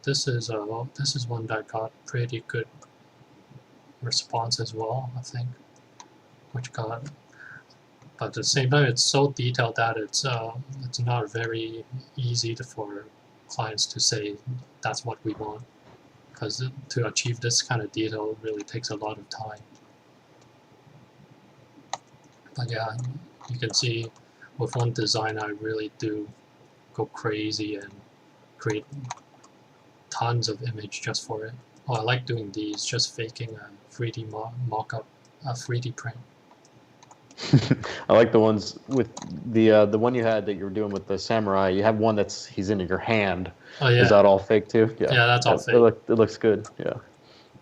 This is one that got pretty good response as well, I think. But at the same time, it's so detailed that it's not very easy for clients to say that's what we want, because to achieve this kind of detail really takes a lot of time. But yeah, you can see with one design I really do go crazy and create tons of image just for it. Oh, I like doing these, just faking a 3D mock-up, a 3D print. I like the ones with the one you had that you were doing with the samurai. You have one he's in your hand. Oh yeah. Is that all fake too? Yeah, that's all fake. It looks good. Yeah.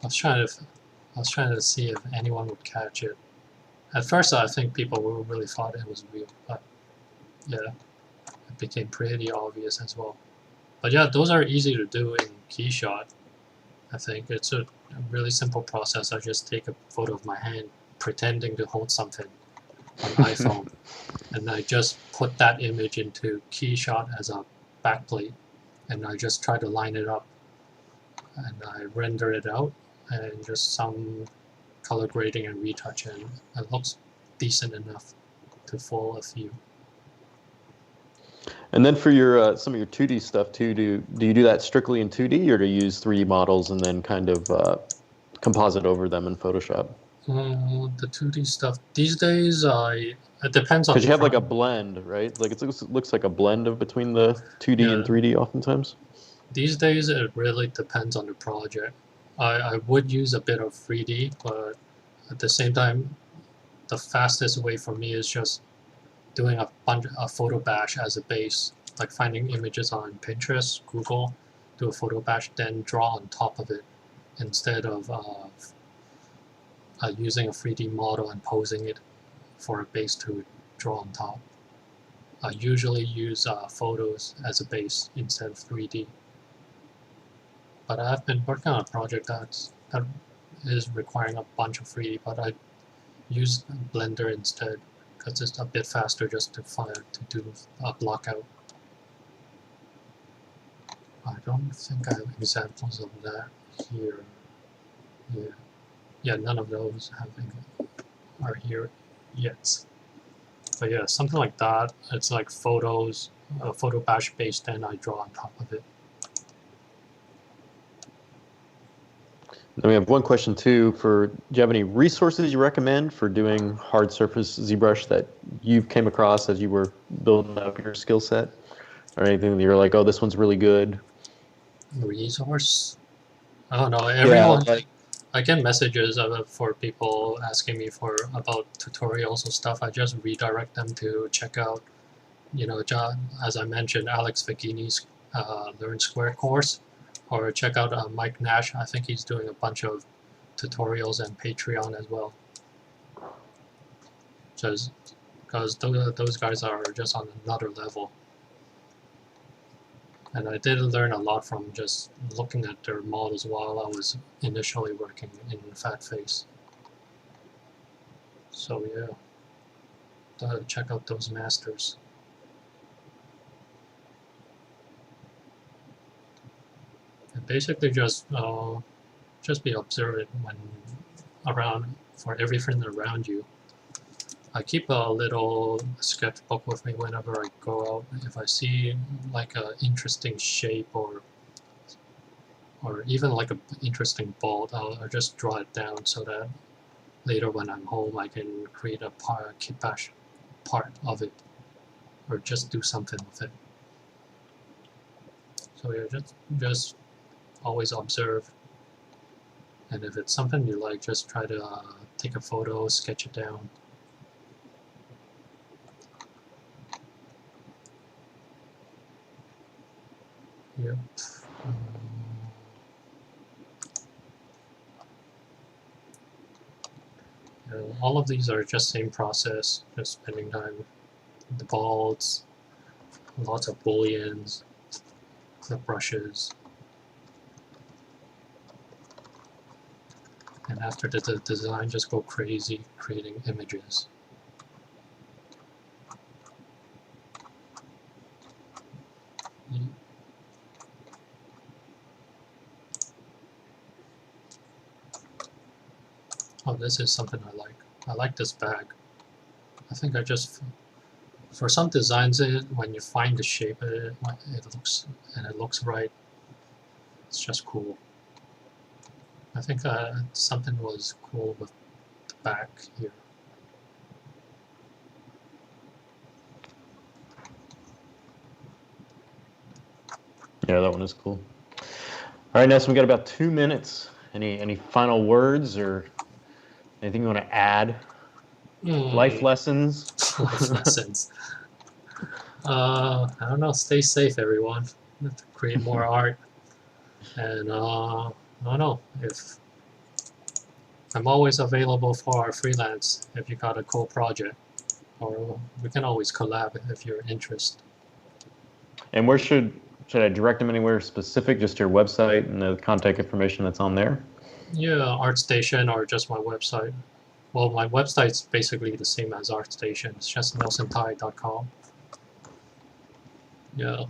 I was trying to see if anyone would catch it. At first, I think people really thought it was real, but yeah, it became pretty obvious as well. But yeah, those are easy to do in Keyshot. I think it's a really simple process. I just take a photo of my hand pretending to hold something on iPhone, and I just put that image into Keyshot as a backplate, and I just try to line it up, and I render it out, and just some color grading and retouch, and it looks decent enough to fool a few. And then for your some of your 2D stuff too, do you do that strictly in 2D, or do you use 3D models and then kind of composite over them in Photoshop? The 2D stuff these days, it depends on. Because you have like a blend, right? Like it looks like a blend of between the 2D and 3D oftentimes. These days, it really depends on the project. I would use a bit of 3D, but at the same time, the fastest way for me is just doing a photo bash as a base, like finding images on Pinterest, Google, do a photo bash, then draw on top of it, instead of using a 3D model and posing it for a base to draw on top. I usually use photos as a base instead of 3D. But I've been working on a project that is requiring a bunch of 3D, but I use Blender instead because it's a bit faster just to do a block out. I don't think I have examples of that here. Yeah, none of those are here yet. But yeah, something like that. It's like photos, photo bash based, and I draw on top of it. Then we have one question too. Do you have any resources you recommend for doing hard surface ZBrush that you've came across as you were building up your skill set, or anything that you're like, oh, this one's really good? Resource? I don't know. Everyone, Yeah, I get messages for people asking me about tutorials and stuff. I just redirect them to check out, as I mentioned, Alex Vagini's Learn Square course, or check out Mike Nash. I think he's doing a bunch of tutorials and Patreon as well. Just because those guys are just on another level. And I did learn a lot from just looking at their models while I was initially working in FATface. So yeah, check out those masters. And basically just be observant for everything around you. I keep a little sketchbook with me whenever I go out. If I see like an interesting shape or even like an interesting bolt, I'll just draw it down so that later when I'm home I can create a kit-bash part of it, or just do something with it. So yeah, just always observe, and if it's something you like, just try to take a photo, sketch it down. Yep. All of these are just same process, just spending time with the bolts, lots of booleans, clip brushes. And after the design, just go crazy creating images. Oh, this is something I like. I like this bag. I think for some designs, when you find the shape, it looks right. It's just cool. I think something was cool with the back here. Yeah, that one is cool. All right, Nelson, we got about 2 minutes. Any final words or anything you want to add? Life lessons? Life lessons. I don't know, stay safe, everyone. Create more art. And I don't know, if I'm always available for freelance if you got a cool project, or we can always collab if you're interested. And where should I direct them anywhere specific, just your website and the contact information that's on there? Yeah, ArtStation or just my website. Well, my website's basically the same as ArtStation. It's just nelsontai.com. Yeah,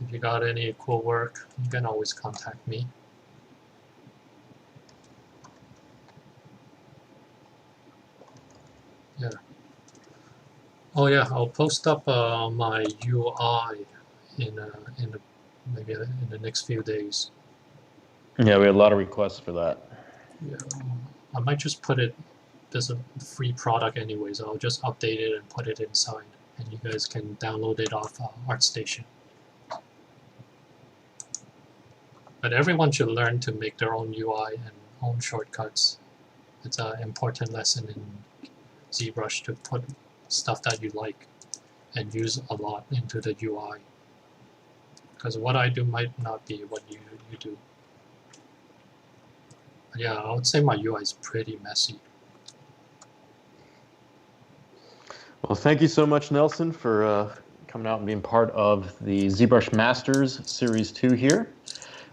if you got any cool work, you can always contact me. Yeah. Oh yeah, I'll post up my UI maybe in the next few days. Yeah, we had a lot of requests for that. Yeah, I might just put it. There's a free product anyways. I'll just update it and put it inside, and you guys can download it off ArtStation. But everyone should learn to make their own UI and own shortcuts. It's an important lesson in ZBrush to put stuff that you like and use a lot into the UI. Because what I do might not be what you do. But yeah, I would say my UI is pretty messy. Well, thank you so much, Nelson, for coming out and being part of the ZBrush Masters Series 2 here.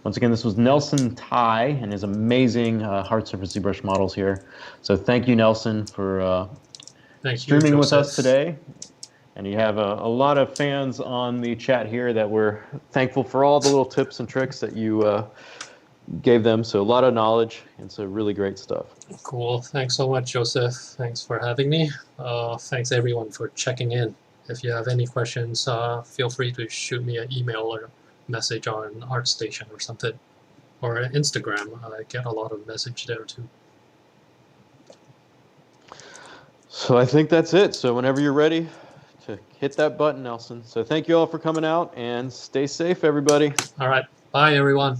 Once again, this was Nelson Tai and his amazing hard surface ZBrush models here. So thank you, Nelson, for streaming with us today. And you have a lot of fans on the chat here that we're thankful for all the little tips and tricks that you gave them. So a lot of knowledge, and so really great stuff. Cool. Thanks so much, Joseph. Thanks for having me. Thanks everyone for checking in. If you have any questions, feel free to shoot me an email or message on ArtStation or something, or Instagram. I get a lot of message there too. So I think that's it. So whenever you're ready to hit that button, Nelson. So thank you all for coming out, and stay safe, everybody. All right. Bye, everyone.